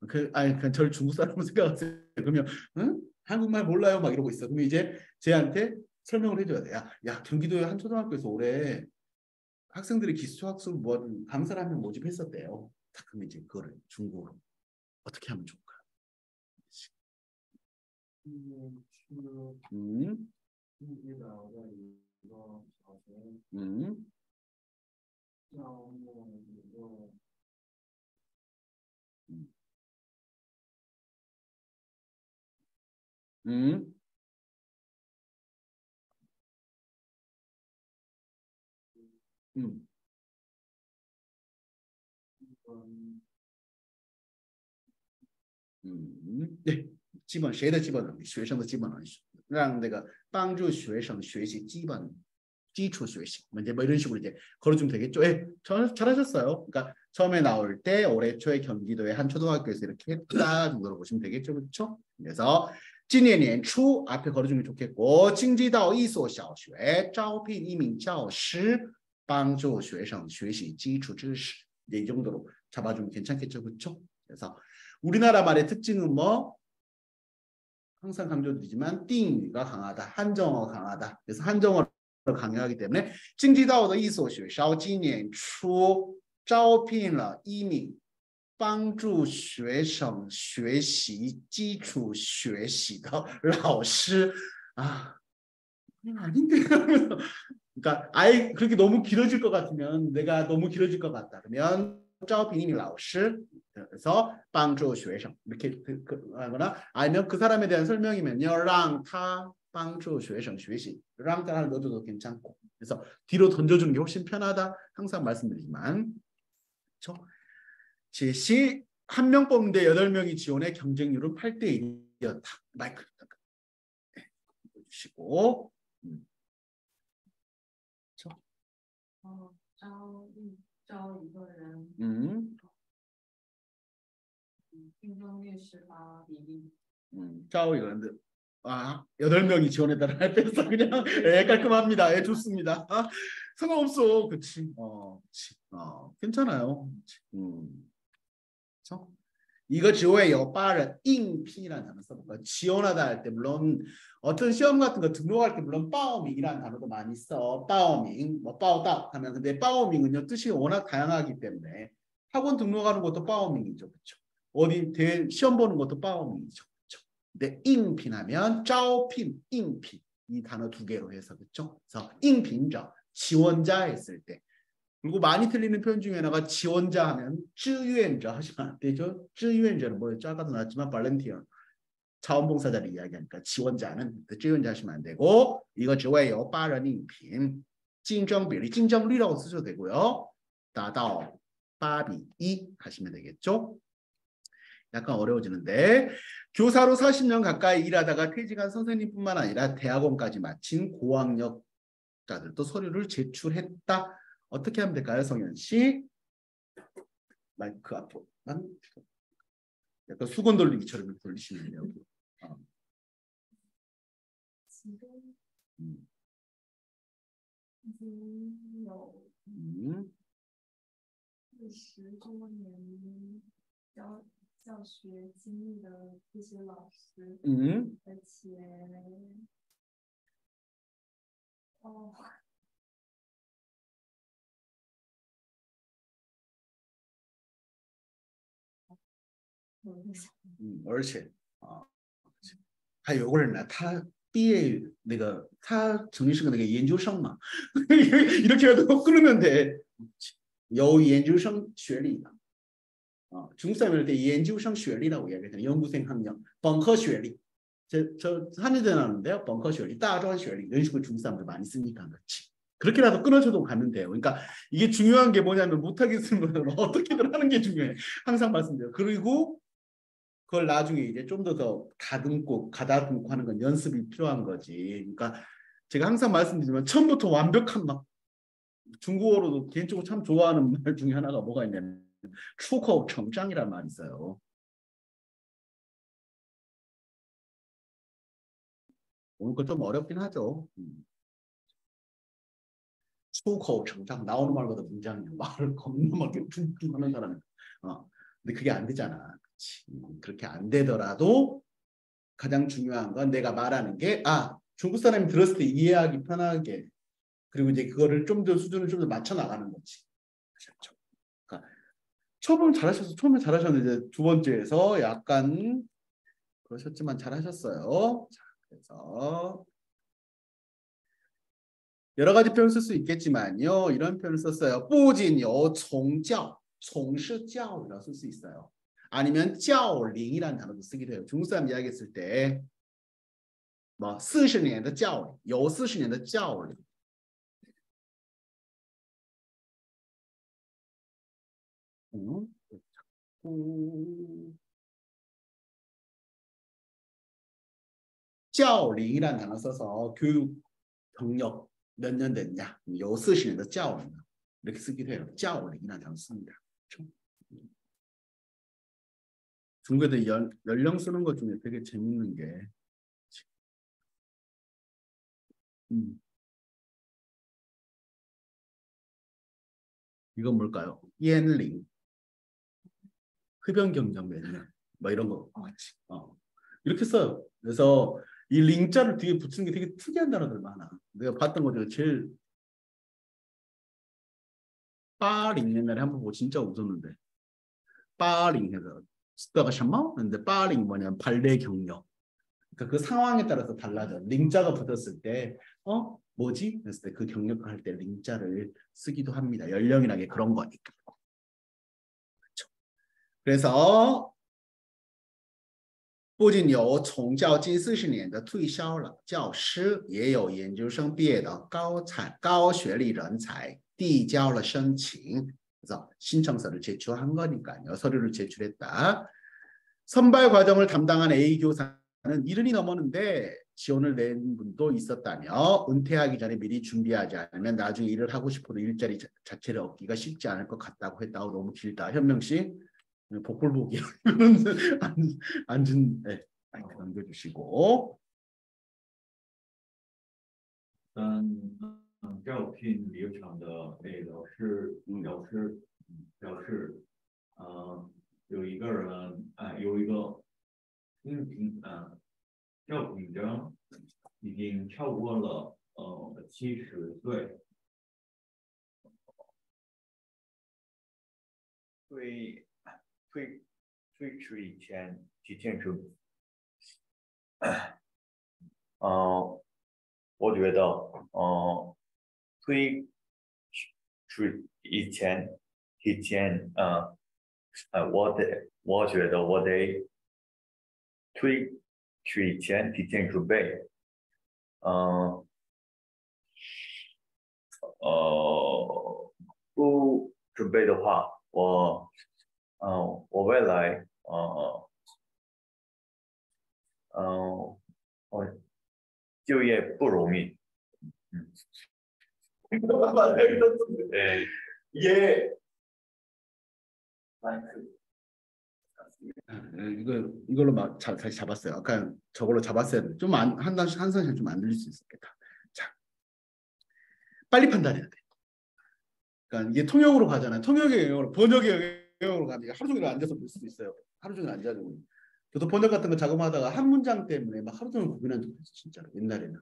그냥 저를 중국 사람으로 생각하세요. 그러면 응? 한국말 몰라요. 막 이러고 있어. 그러면 이제 쟤한테 설명을 해줘야 돼. 야 경기도의 한 초등학교에서 올해 학생들이 기수학습 뭐 강사를 한명 모집했었대요. 그러면 이제 그거를 중국어로 어떻게 하면 좋을까?对，基本谁的基本能力，学生的基本能力，让那个帮助学生学习基础学习, 이제 뭐 이런 식으로 이제 걸어주면 되겠죠. 예, 잘하셨어요. 그러니까 처음에 나올 때 올해 초에 경기도의 한 초등학교에서 이렇게 했다 정도로 보시면 되겠죠, 그렇죠? 그래서 今年年初 앞에 걸어주면 좋겠고, 京畿道一所小学招聘一名教师帮助学生学习基础知识. 이제 이 정도로 잡아주면 괜찮겠죠, 그렇죠? 그래서 우리나라 말의 특징은 뭐? 항상 강조드리지만 定语가 강하다, 한정어가 강하다. 그래서 한정어를 강요하기 때문에 京畿道的一所学校今年初招聘了一名帮助学生学习基础学习的老师. 아, 아닌데. 그러니까 아예 그렇게 너무 길어질 것 같으면, 내가 너무 길어질 것 같다 그러면 招聘一名老师, 그래서 帮助学生 이렇게 하거나, 아니면 그 사람에 대한 설명이면요, 让他帮助学生学习, 让他넣어줘도 괜찮고. 그래서 뒤로 던져주는 게 훨씬 편하다, 항상 말씀드리지만. 그렇죠? 제시 한 명 뽑는데 8명이 지원해 경쟁률은 8대1이었다. 마이크 보여주시고. 그렇죠? 招一个人，竞争率18比例。招一个人, 아, 8명이 지원했다는 할 뺐어. 그냥 깔끔합니다. 예, 좋습니다. 아, 상관없어. 그치. 그치. 괜찮아요. 그렇죠? 이거 지원에요. 빠른 인피라는 단어 써볼까? 지원하다 할 때 물론 어떤 시험 같은 거 등록할 때 물론 빠오밍이라는 단어도 많이 써. 빠오밍, 뭐 빠오다 하면, 근데 빠오밍은요 뜻이 워낙 다양하기 때문에 학원 등록하는 것도 빠오밍이죠, 그렇죠? 어디 시험 보는 것도 빠오밍이죠, 그렇죠? 근데 인핀하면 짜오핀, 인핀 이 단어 두 개로 해서, 그렇죠? 그래서 인핀자 지원자 했을 때. 그리고 많이 틀리는 표현 중에 하나가 지원자 하면 志愿者 하시면 안 되죠. 志愿者는 뭐였죠? 아까도 나왔지만 발렌티어, 자원봉사자를 이야기하니까 지원자는 志愿者 하시면 안 되고, 이거 职位有8人应聘, 竞争比例, 竞争率라고 쓰셔도 되고요. 达到 8:2 하시면 되겠죠. 약간 어려워지는데, 교사로 40년 가까이 일하다가 퇴직한 선생님뿐만 아니라 대학원까지 마친 고학력자들도 서류를 제출했다. 어떻게 하면 될까요, 성현 씨? 마이크 앞으로. 약간 수건 돌리기처럼 돌리시네요. 지금有40多年教学经历的这些老师，而且而且还有个人呢，他毕业那个他曾经是个那个研究生嘛， 이렇게라도 끊으면 돼. 有研究生学历的. 중국 사람일 때 研究生学历라고 이야기해요. 연구생 학력, 本科学历. 저 한의대 나왔는데요. 本科学历, 大专学历 이런 식으로 중국 사람들 많이 쓰니까 그렇지. 그렇게라도 끊어줘도 가면 돼요. 그러니까 이게 중요한 게 뭐냐면 못하겠으면 어떻게든 하는 게 중요해. 항상 말씀드려요. 그리고 그걸 나중에 이제 좀 더 가다듬고 하는 건 연습이 필요한 거지. 그러니까 제가 항상 말씀드리지만 처음부터 완벽한 막 중국어로도 개인적으로 참 좋아하는 말 중에 하나가 뭐가 있냐면 出口成章이란 말이 있어요. 오늘 거 좀 어렵긴 하죠. 出口成章 나오는 말보다 문장이요. 말을 겁나 막 퉁퉁 하는 사람이. 근데 그게 안 되잖아. 그렇게 안 되더라도 가장 중요한 건 내가 말하는 게 중국 사람이 들었을 때 이해하기 편하게 그리고 이제 그거를 좀 더 수준을 좀 더 맞춰 나가는 거지. 아셨죠? 그러니까 처음은 잘하셔서 처음에 잘하셨는데 두 번째에서 약간 그러셨지만 잘하셨어요. 자, 그래서 여러 가지 표현 쓸 수 있겠지만요. 이런 표현을 썼어요. 不仅有从教, 从是教이라고 쓸 수 있어요. 아니면 教龄이라는 단어도 쓰기도 해요. 중국 사람 이야기했을 때 뭐 40年的教龄, 有40年的教龄.教龄이라는 단어 써서 교육 경력 몇 년 됐냐? 有40年的教龄 이렇게 쓰기도 해요. 教龄이라는 단어 씁니다. 중국에도 연령 쓰는 것 중에 되게 재밌는 게 이건 뭘까요? 年龄 흡연 경력 몇 년, 뭐 이런 거 같이. 이렇게 써요. 그래서 이 링자를 뒤에 붙이는 게 되게 특이한 단어들 많아. 내가 봤던 것 중에 제일 빠링 옛날에 한번 보고 진짜 웃었는데 빠링 해서 쓰다가 샤마? 근데 빠링 뭐냐면 발레 경력. 그러니까 그 상황에 따라서 달라져. 링자가 붙었을 때 뭐지? 그랬을 때 그 경력을 할 때 링자를 쓰기도 합니다. 연령이라는 게 그런 거니까. 그렇죠. 그래서 不仅有从教近40年的退休了教师，也有研究生毕业的高学历人才递交了申请. 그래서 신청서를 제출한 거니까요. 서류를 제출했다. 선발 과정을 담당한 A 교사는 70이 넘었는데 지원을 낸 분도 있었다며 은퇴하기 전에 미리 준비하지 않으면 나중에 일을 하고 싶어도 일자리 자체를 얻기가 쉽지 않을 것 같다고 했다. 너무 길다. 현명 씨. 복불복이요. 앉은 네, 마이크 넘겨주시고. 招聘流程的老师表示，有一个人有一个招聘者已经超过了70岁，退出以前提前准备。我觉得退出以前提前我觉得我得退出以前提前准备。不准备的话，我未来就业不容易。예. 이걸로 막 다시 잡았어요. 아까 저걸로 잡았어야 돼. 좀 한 선씩 좀 안 들릴 수 있었겠다. 자, 빨리 판단해야 돼. 그러니까 이게 통역으로 가잖아요. 통역의 영역으로 번역의 영역으로 가면 하루 종일 앉아서 볼 수도 있어요. 하루 종일 앉아서. 저도 번역 같은 거 작업하다가 한 문장 때문에 막 하루 종일 고민한 적도 있어 진짜로. 옛날에는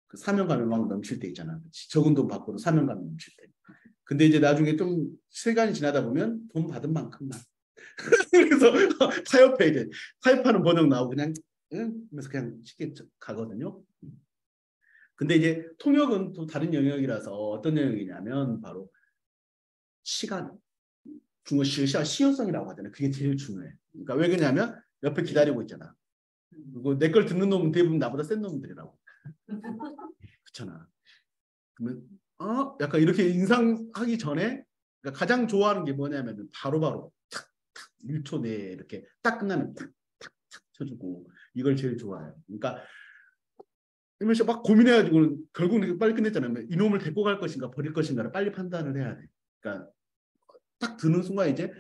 그 사명감이 막 넘칠 때 있잖아. 적은 돈 받고도 사명감이 넘칠 때. 근데 이제 나중에 좀 시간이 지나다 보면 돈 받은 만큼만. 그래서 타협해 이제 타협하는 번역 나오고 그냥 그래서 그냥 쉽게 가거든요. 근데 이제 통역은 또 다른 영역이라서 어떤 영역이냐면 바로 시간. 중국 시효성이라고 하잖아요. 그게 제일 중요해. 그러니까 왜 그러냐면 옆에 기다리고 있잖아. 그리고 내 걸 듣는 놈은 대부분 나보다 센 놈들이라고. 그렇잖아. 그러면 약간 이렇게 인상하기 전에 그러니까 가장 좋아하는 게 뭐냐면 바로바로 탁탁 1초 내에 이렇게 딱 끝나면 탁탁탁 쳐주고 이걸 제일 좋아해요. 그러니까 이면서 막 고민해가지고 결국 빨리 끝냈잖아요. 이놈을 데리고 갈 것인가 버릴 것인가를 빨리 판단을 해야 돼. 그러니까 딱 드는 순간 이제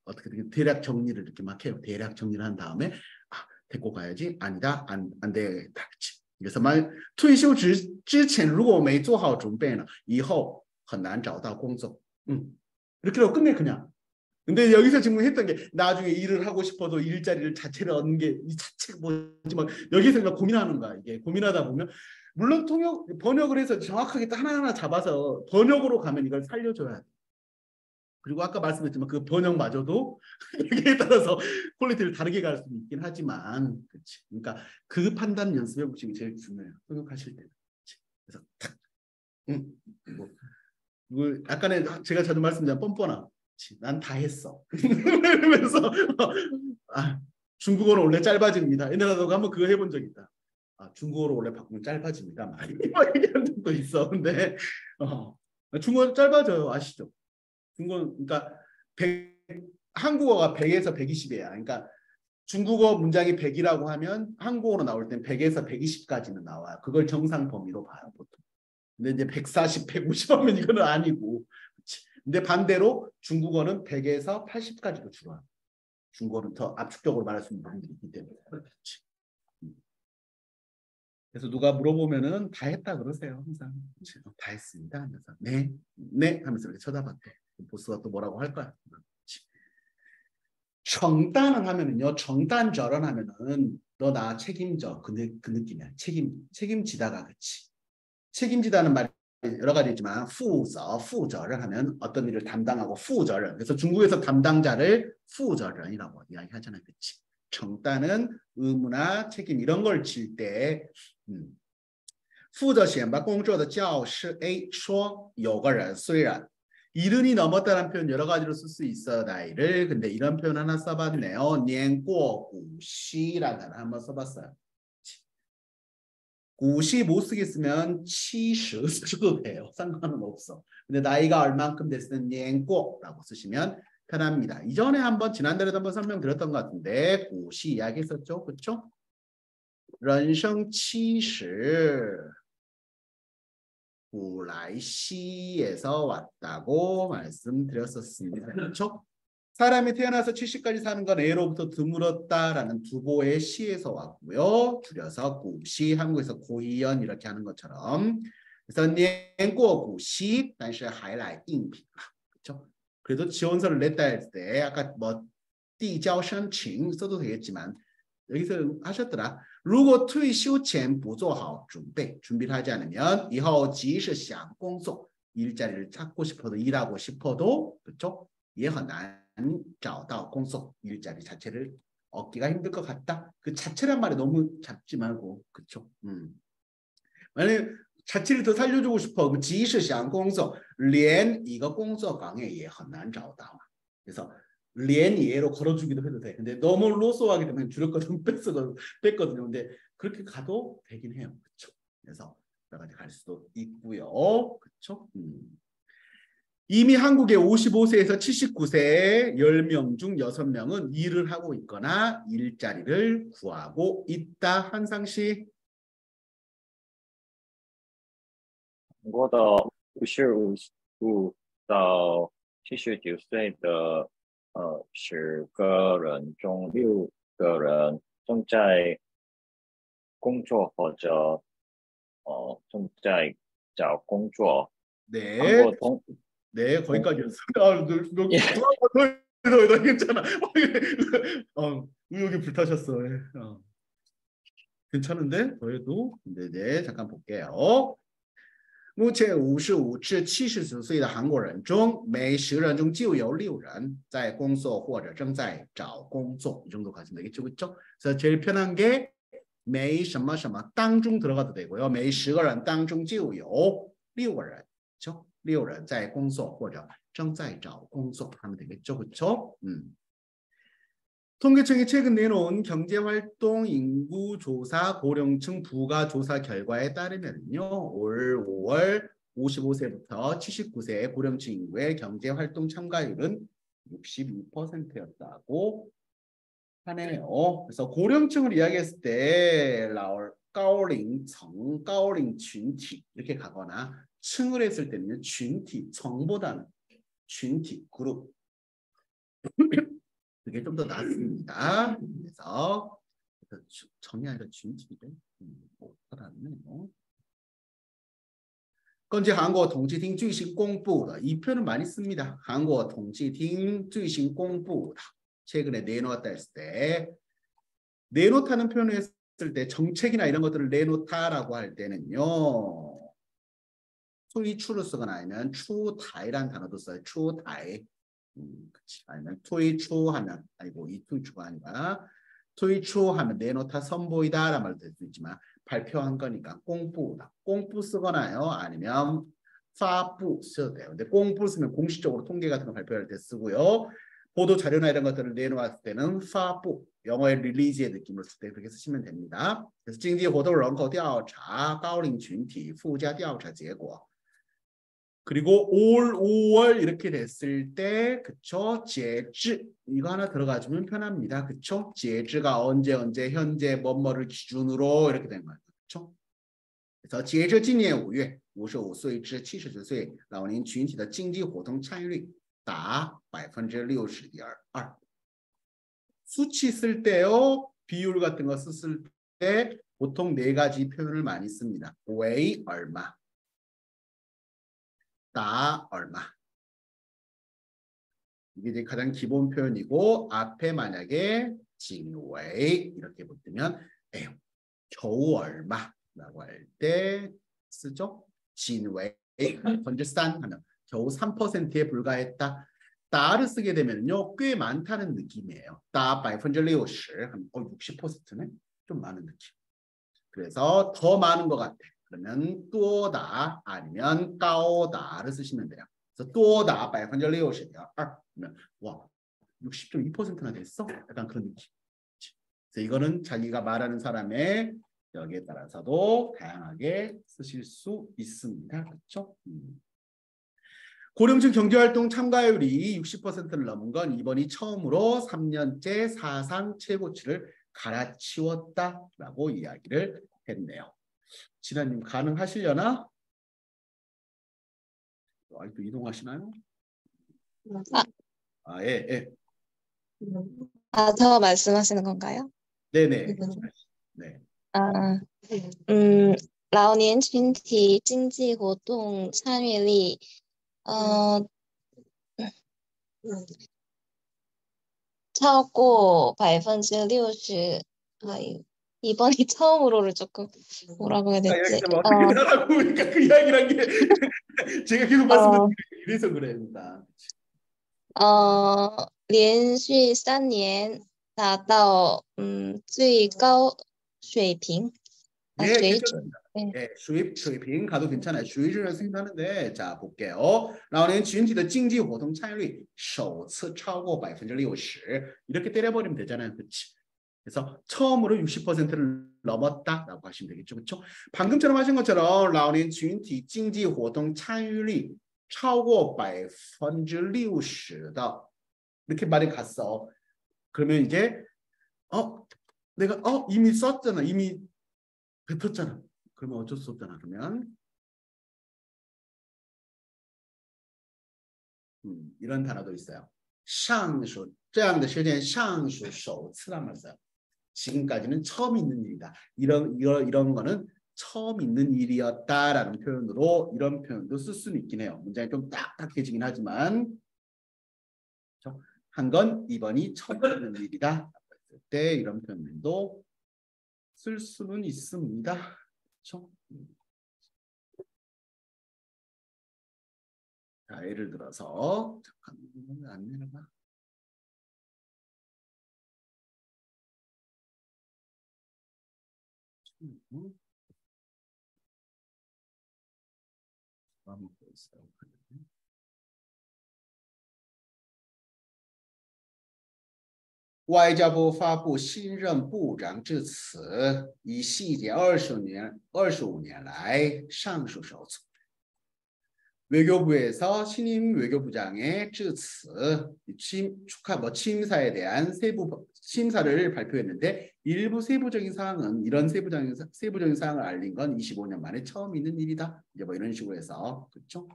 어떻게 대략 정리를 이렇게 막 해요. 대략 정리를 한 다음에 데리고 가야지. 아니다. 안 되겠다. 그래서 退休之前如果没做好准备呢以后很难找到工作. 이렇게 하고 끝내 그냥. 근데 여기서 지금 했던 게 나중에 일을 하고 싶어도 일자리를 자체를 얻는 게 이 자체가 뭐지 막 여기서 막 고민하는 거야. 이게 고민하다 보면 물론 번역을 해서 정확하게 하나하나 잡아서 번역으로 가면 이걸 살려줘야 돼. 그리고 아까 말씀드렸지만 그 번역마저도 여기에 따라서 퀄리티를 다르게 갈 수는 있긴 하지만, 그렇지. 그러니까 그 판단 연습해 보시는 게 제일 중요해요. 번역하실 때는. 그래서 탁, 뭐, 약간의 제가 자주 말씀드린 뻔뻔함. 난 다 했어. 그러면서 중국어는 원래 짧아집니다. 옛날에도 한번 그거 해본 적 있다. 중국어로 원래 바꾸면 짧아집니다. 막 얘기한 적도 있어. 근데 중국어 짧아져요. 아시죠? 중국어 그러니까 한국어가 100에서 120이야. 그러니까 중국어 문장이 100이라고 하면 한국어로 나올 땐 100에서 120까지는 나와요. 그걸 정상 범위로 봐요, 보통. 근데 이제 140, 150 하면 이거는 아니고. 그치? 근데 반대로 중국어는 100에서 80까지도 줄어요. 중국어는 더 압축적으로 말할 수 있는 부분들이 있기 때문에. 그렇지. 그래서 누가 물어보면은 다 했다 그러세요. 항상. 그치? 다 했습니다 하면서 네 하면서 이렇게 쳐다봤대. 보스가 또 뭐라고 할 거야. 정단은 하면은요. 정단절은 하면은 너 나 책임져. 그 느낌이야. 책임지다가 그치. 책임지다는 말이 여러 가지 있지만 후저를 하면 어떤 일을 담당하고 후저를. 그래서 중국에서 담당자를 후저런이라고 이야기하잖아요. 그치. 정단은 의무나 책임 이런 걸 질 때 负责选拔工作的教师 A 说有个人虽然 이른이 넘었다는 표현 여러 가지로 쓸 수 있어 나이를. 근데 이런 표현 하나 써봤네요. 年过古稀라는 단어 한번 써봤어요. 古稀못 쓰겠으면 70 쓰셔도 돼요. 상관은 없어. 근데 나이가 얼만큼 됐으면 年过라고 쓰시면 편합니다. 이전에 한번 지난달에도 한번 설명드렸던 것 같은데 古稀 이야기했었죠. 그렇죠? 人生70 古来稀에서 왔다고 말씀드렸었습니다. 그렇죠? 사람이 태어나서 70까지 사는 건 애로부터 드물었다라는 두보의 시에서 왔고요. 줄여서 구시, 한국에서 고이연 이렇게 하는 것처럼. 그래서 年过古稀但是还来应聘 그렇죠? 그래도 지원서를 냈다 할 때 아까 뭐递交申请 써도 되겠지만 여기서 하셨더라. 如果退休前不做好准备 준비를 하지 않으면 以后即使想工作 일자리를 찾고 싶어도 일하고 싶어도 그렇죠? 也很难找到工作 일자리 자체를 얻기가 힘들 것 같다. 그 자체란 말에 너무 잡지 말고 그렇죠? 만약에 자체를 더 살려주고 싶어 即使想工作连一个工作岗位也很难找到 그래서 连 예로 걸어주기도 해도 돼. 근데 너무 로소하기 때문에 줄였거든 뺐거든요. 근데 그렇게 가도 되긴 해요. 그렇죠? 그래서 여러 가지 갈 수도 있고요. 그렇죠? 이미 한국에 55세에서 79세 10명 중 6명은 일을 하고 있거나 일자리를 구하고 있다. 한상 씨. 中国的55到79岁的10个人中6个人正在工作或者正在找工作。 네. 네, 거기까지였어요. 너 괜찮아. 의욕이 불타셨어. 괜찮은데? 더해도? 네네, 잠깐 볼게요. 目前55至70岁的韩国人中每10人中就有6人在工作或者正在找工作 이 정도 가시면 되겠죠. 그렇죠? 그래서 제일 편한 게每什么什么当中 들어가도 되고요. 每10个人当中就有6个人 그렇죠? 6人在工作或者正在找工作 하면 되겠죠. 그렇죠? 통계청이 최근 내놓은 경제활동 인구조사 고령층 부가조사 결과에 따르면요. 올 5월 55세부터 79세 고령층 인구의 경제활동 참가율은 62%였다고 하네요. 그래서 고령층을 이야기했을 때高龄层, 高龄群体 이렇게 가거나 층을 했을 때는 群体, 정보다는 群体, 그룹 그게 좀 더 낫습니다. 그래서 정이 아니라群体래 못하네요. 根据韩国统计厅最新公布的 이 표현은 많이 씁니다. 한국统计厅最新公布的 최근에 내놓았다 했을 때 내놓다는 표현에서 때 정책이나 이런 것들을 내놓다라고 할 때는요. 투이추로 쓰거나 아니면 추다이라는 단어도 써요. 추다이. 아니면 투이추 하면 아니고 이 투이추가 아니라 투이추 하면 내놓다 선보이다라는 말도 될 수 있지만 발표한 거니까 공부다. 공부 쓰거나요. 아니면 파부 써도 돼요. 근데 공부 쓰면 공식적으로 통계 같은 거 발표할 때 쓰고요. 보도 자료나 이런 것들을 내놓았을 때는 파부, 영어의 릴리즈의 느낌으로 쓸 때 그렇게 쓰시면 됩니다. 그래서 经济活动人口调查高龄群体附加调查结果 그리고 올 5월 이렇게 됐을 때 그쵸? 截至 이거 하나 들어가주면 편합니다. 그쵸? 截至가 언제 현재 뭐뭐를 기준으로 이렇게 된 거예요. 그쵸? 그래서 截至今年5月 55岁至79岁老年群体的经济活动参与率达 60.2%. 수치 쓸 때요. 비율 같은 거 썼을 때 보통 4가지 표현을 많이 씁니다. 왜 얼마, 다 얼마. 이게 이제 가장 기본 표현이고 앞에 만약에 징웨이 이렇게 붙으면 에휴, 겨우 얼마라고 할 때 쓰죠. 징웨이 번제산 하면 겨우 3%에 불과했다. 다를 쓰게 되면요 꽤 많다는 느낌이에요. 다 60% 하면 60%네. 좀 많은 느낌. 그래서 더 많은 것 같아. 그러면 多다 아니면 高다를 쓰시면 돼요. 그래서 多다 62%그러면 와 60.2%나 됐어? 약간 그런 느낌. 그래서 이거는 자기가 말하는 사람의 여기에 따라서도 다양하게 쓰실 수 있습니다. 그렇죠? 고령층 경제활동 참가율이 60%를 넘은 건 이번이 처음으로 3년째 사상 최고치를 갈아치웠다라고 이야기를 했네요. 진아님 가능하시려나? 아직도 이동하시나요? 예. 더 말씀하시는 건가요? 네네. 네. 老年群体经济活动参与率超过 60%. 이번이 처음으로를 조금 뭐라고 해야 되지? 어떻게 하라고 그러니까 그 이야기란 게 제가 계속 말씀드리는 이래서 그래입니다. 连续3年达到最高水平. 네, 네, 수입平 가도 괜찮아요. 수입을 생각하는데 자 볼게요. 老年群体的经济活动参与率首次超过 60% 이렇게 때려버리면 되잖아요. 그렇지? 그래서 처음으로 60%를 넘었다라고 하시면 되겠죠. 그렇죠? 방금처럼 하신 것처럼 老年群体经济活动参与率超过 60%的 이렇게 말이 갔어. 그러면 이제 내가 이미 썼잖아. 이미 뱉었잖아. 그러면 어쩔 수 없잖아. 그러면 이런 단어도 있어요. 上述这样的事件上述首次란 말 써요. 지금까지는 처음 있는 일이다. 이런 거는 처음 있는 일이었다라는 표현으로 이런 표현도 쓸 수는 있긴 해요. 문장이 좀 딱딱해지긴 하지만 한 건 이번이 처음 있는 일이다. 했을 때 이런 표현도 쓸 수는 있습니다. 그렇죠? 자, 예를 들어서 잠깐만 안 내려가.外交部发布新任部长致辞，以细节25年来上述首次。 외교부에서 신임 외교부장의 致辞, 취임사에 대한 취임사를 발표했는데 일부 세부적인 사항은 이런 세부적인 사항을 알린 건 25년 만에 처음 있는 일이다. 이제 뭐 이런 식으로 해서 그렇죠?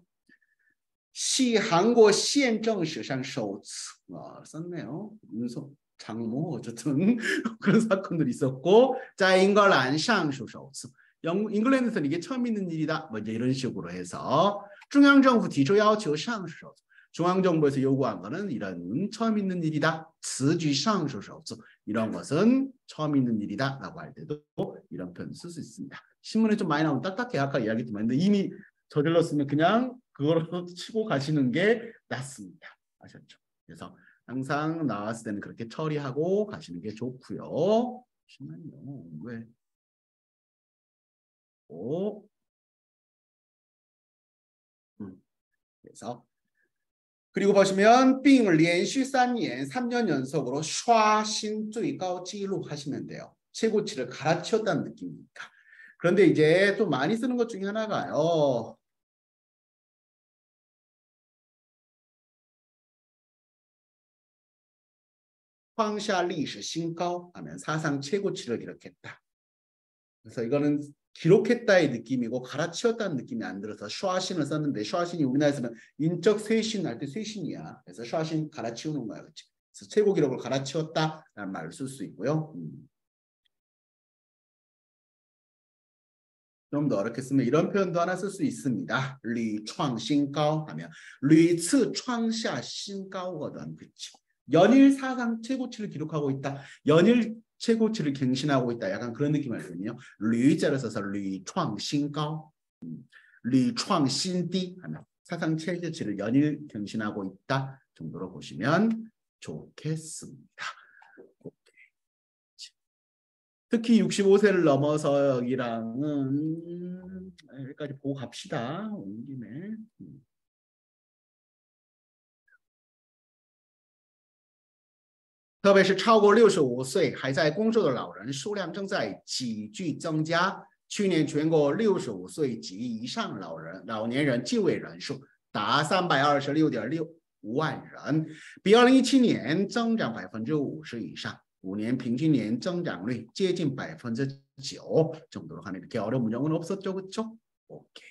系韩国宪政史上首次 썼네요. 윤석 장모 어쨌든 그런 사건들이 있었고, 자 잉글랜드 상수首次 잉글랜드에서는 이게 처음 있는 일이다. 뭐 이제 이런 식으로 해서 中央政府提出要求上述首次 중앙정부에서 요구한 거는 이런 처음 있는 일이다. 此举上述首次 이런 것은 처음 있는 일이다 라고 할 때도 이런 표현 쓸 수 있습니다. 신문에 좀 많이 나오는 딱딱해 아까 이야기했지만 근데 이미 저질렀으면 그냥 그거로 치고 가시는 게 낫습니다. 아셨죠? 그래서 항상 나왔을 때는 그렇게 처리하고 가시는 게 좋고요. 잠시만요. 왜? 그래서 그리고 보시면 并连续 3년 3년 연속으로 刷新最高纪录 하시면 돼요. 최고치를 갈아치웠다는 느낌이니까. 그런데 이제 또 많이 쓰는 것 중에 하나가요. 创下历史新高 하면 사상 최고치를 기록했다. 그래서 이거는 기록했다의 느낌이고 갈아치웠다는 느낌이 안 들어서 샤신을 썼는데 샤신이 우리나라에서는 인적 쇄신 할 때 쇄신이야. 그래서 샤신 갈아치우는 거야. 그치? 그래서 최고 기록을 갈아치웠다라는 말을 쓸 수 있고요. 좀 더 어렵게 쓰면 이런 표현도 하나 쓸 수 있습니다. 屡创新高 하면 屡次创下新高거든. 그치? 연일 사상 최고치를 기록하고 있다. 연일 최고치를 갱신하고 있다. 약간 그런 느낌 알거든요. 屡자를 써서 屡创新高 屡创新低 하면 사상 최고치를 연일 갱신하고 있다 정도로 보시면 좋겠습니다. 특히 65세를 넘어서 여기랑은 여기까지 보고 갑시다. 온 김에. 特别是超过65岁还在工作的老人数量正在急剧增加。去年全国65岁及以上老年人就业人数达 326.65 万人，比2017年增长 50% 以上。 5년平均年增长率接近 9% 정도로 하는 이렇게 어려운 문장은 없었죠, 그렇죠? 오케이.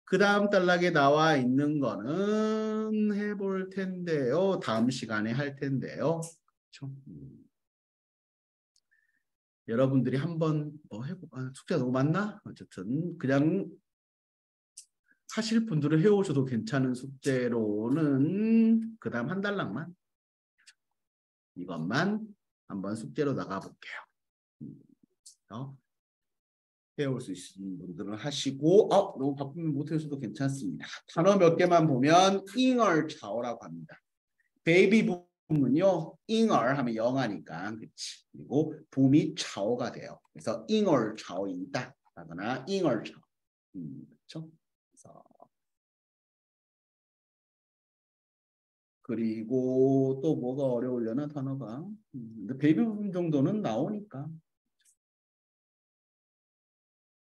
그 다음 단락에 나와 있는 거는 해볼 텐데요. 다음 시간에 할 텐데요. 그렇죠? 여러분들이 한번 숙제가 너무 많나? 어쨌든 그냥 하실 분들은 해오셔도 괜찮은 숙제로는 그 다음 한 단락만 이것만 한번 숙제로 나가볼게요. 해올 수 있는 분들은 하시고 너무 바쁘면 못해서도 괜찮습니다. 단어 몇 개만 보면 잉얼차오라고 합니다. 베이비 붐은요. 잉얼 하면 영아니까 그치. 그리고 붐이 차오가 돼요. 그래서 잉얼차오이다 하거나 잉얼차오. 그렇죠? 그리고 또 뭐가 어려우려나 단어가. 근데 베이비 붐 정도는 나오니까.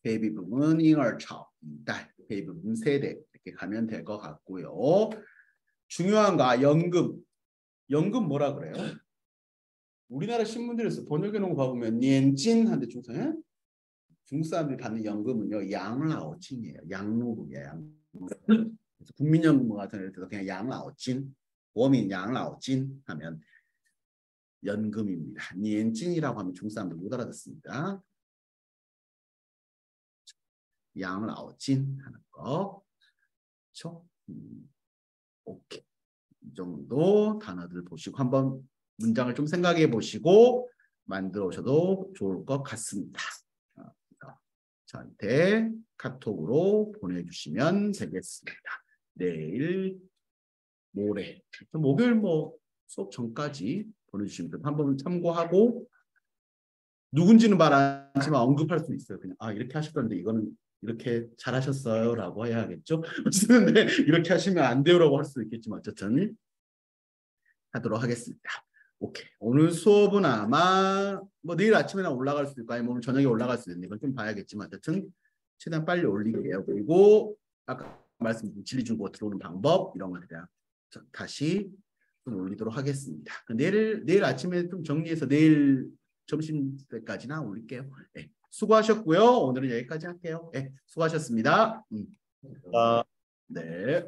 베이비 붐은 잉얼차오, 딸, 베이비 붐 세대 이렇게 가면 될 것 같고요. 중요한 거 연금. 연금 뭐라 그래요? 우리나라 신문들에서 번역해 놓은 거 봐보면 년진 한데 중국 사람들이 받는 연금은요 양라오진이에요. 양로금이에요. 그래서 국민연금 같은 데서 그냥 양라오진, 워민 양라오진 하면 연금입니다. 년진이라고 하면 중국 사람들 못 알아듣습니다. 양라오진 하는 거. 그렇죠? 오케이. 이 정도 단어들 보시고 한번 문장을 좀 생각해 보시고 만들어 오셔도 좋을 것 같습니다. 저한테 카톡으로 보내주시면 되겠습니다. 내일, 모레, 목요일 뭐 수업 전까지 보내주시면 돼요. 한번 참고하고 누군지는 말 안 하지만 언급할 수 있어요. 그냥 이렇게 하셨던데 이거는 이렇게 잘하셨어요 라고 해야겠죠. 근데 이렇게 하시면 안 돼요 라고 할 수도 있겠지만 어쨌든 하도록 하겠습니다. 오케이. 오늘 수업은 아마 뭐 내일 아침에나 올라갈 수도 있고 아니면 오늘 저녁에 올라갈 수도 있는데 이건 좀 봐야겠지만 어쨌든 최대한 빨리 올릴게요. 그리고 아까 말씀드린 진리중국어 들어오는 방법 이런 거 그냥 다시 좀 올리도록 하겠습니다. 내일 아침에 좀 정리해서 내일 점심 때까지나 올릴게요. 네. 수고하셨고요. 오늘은 여기까지 할게요. 네, 수고하셨습니다. 네.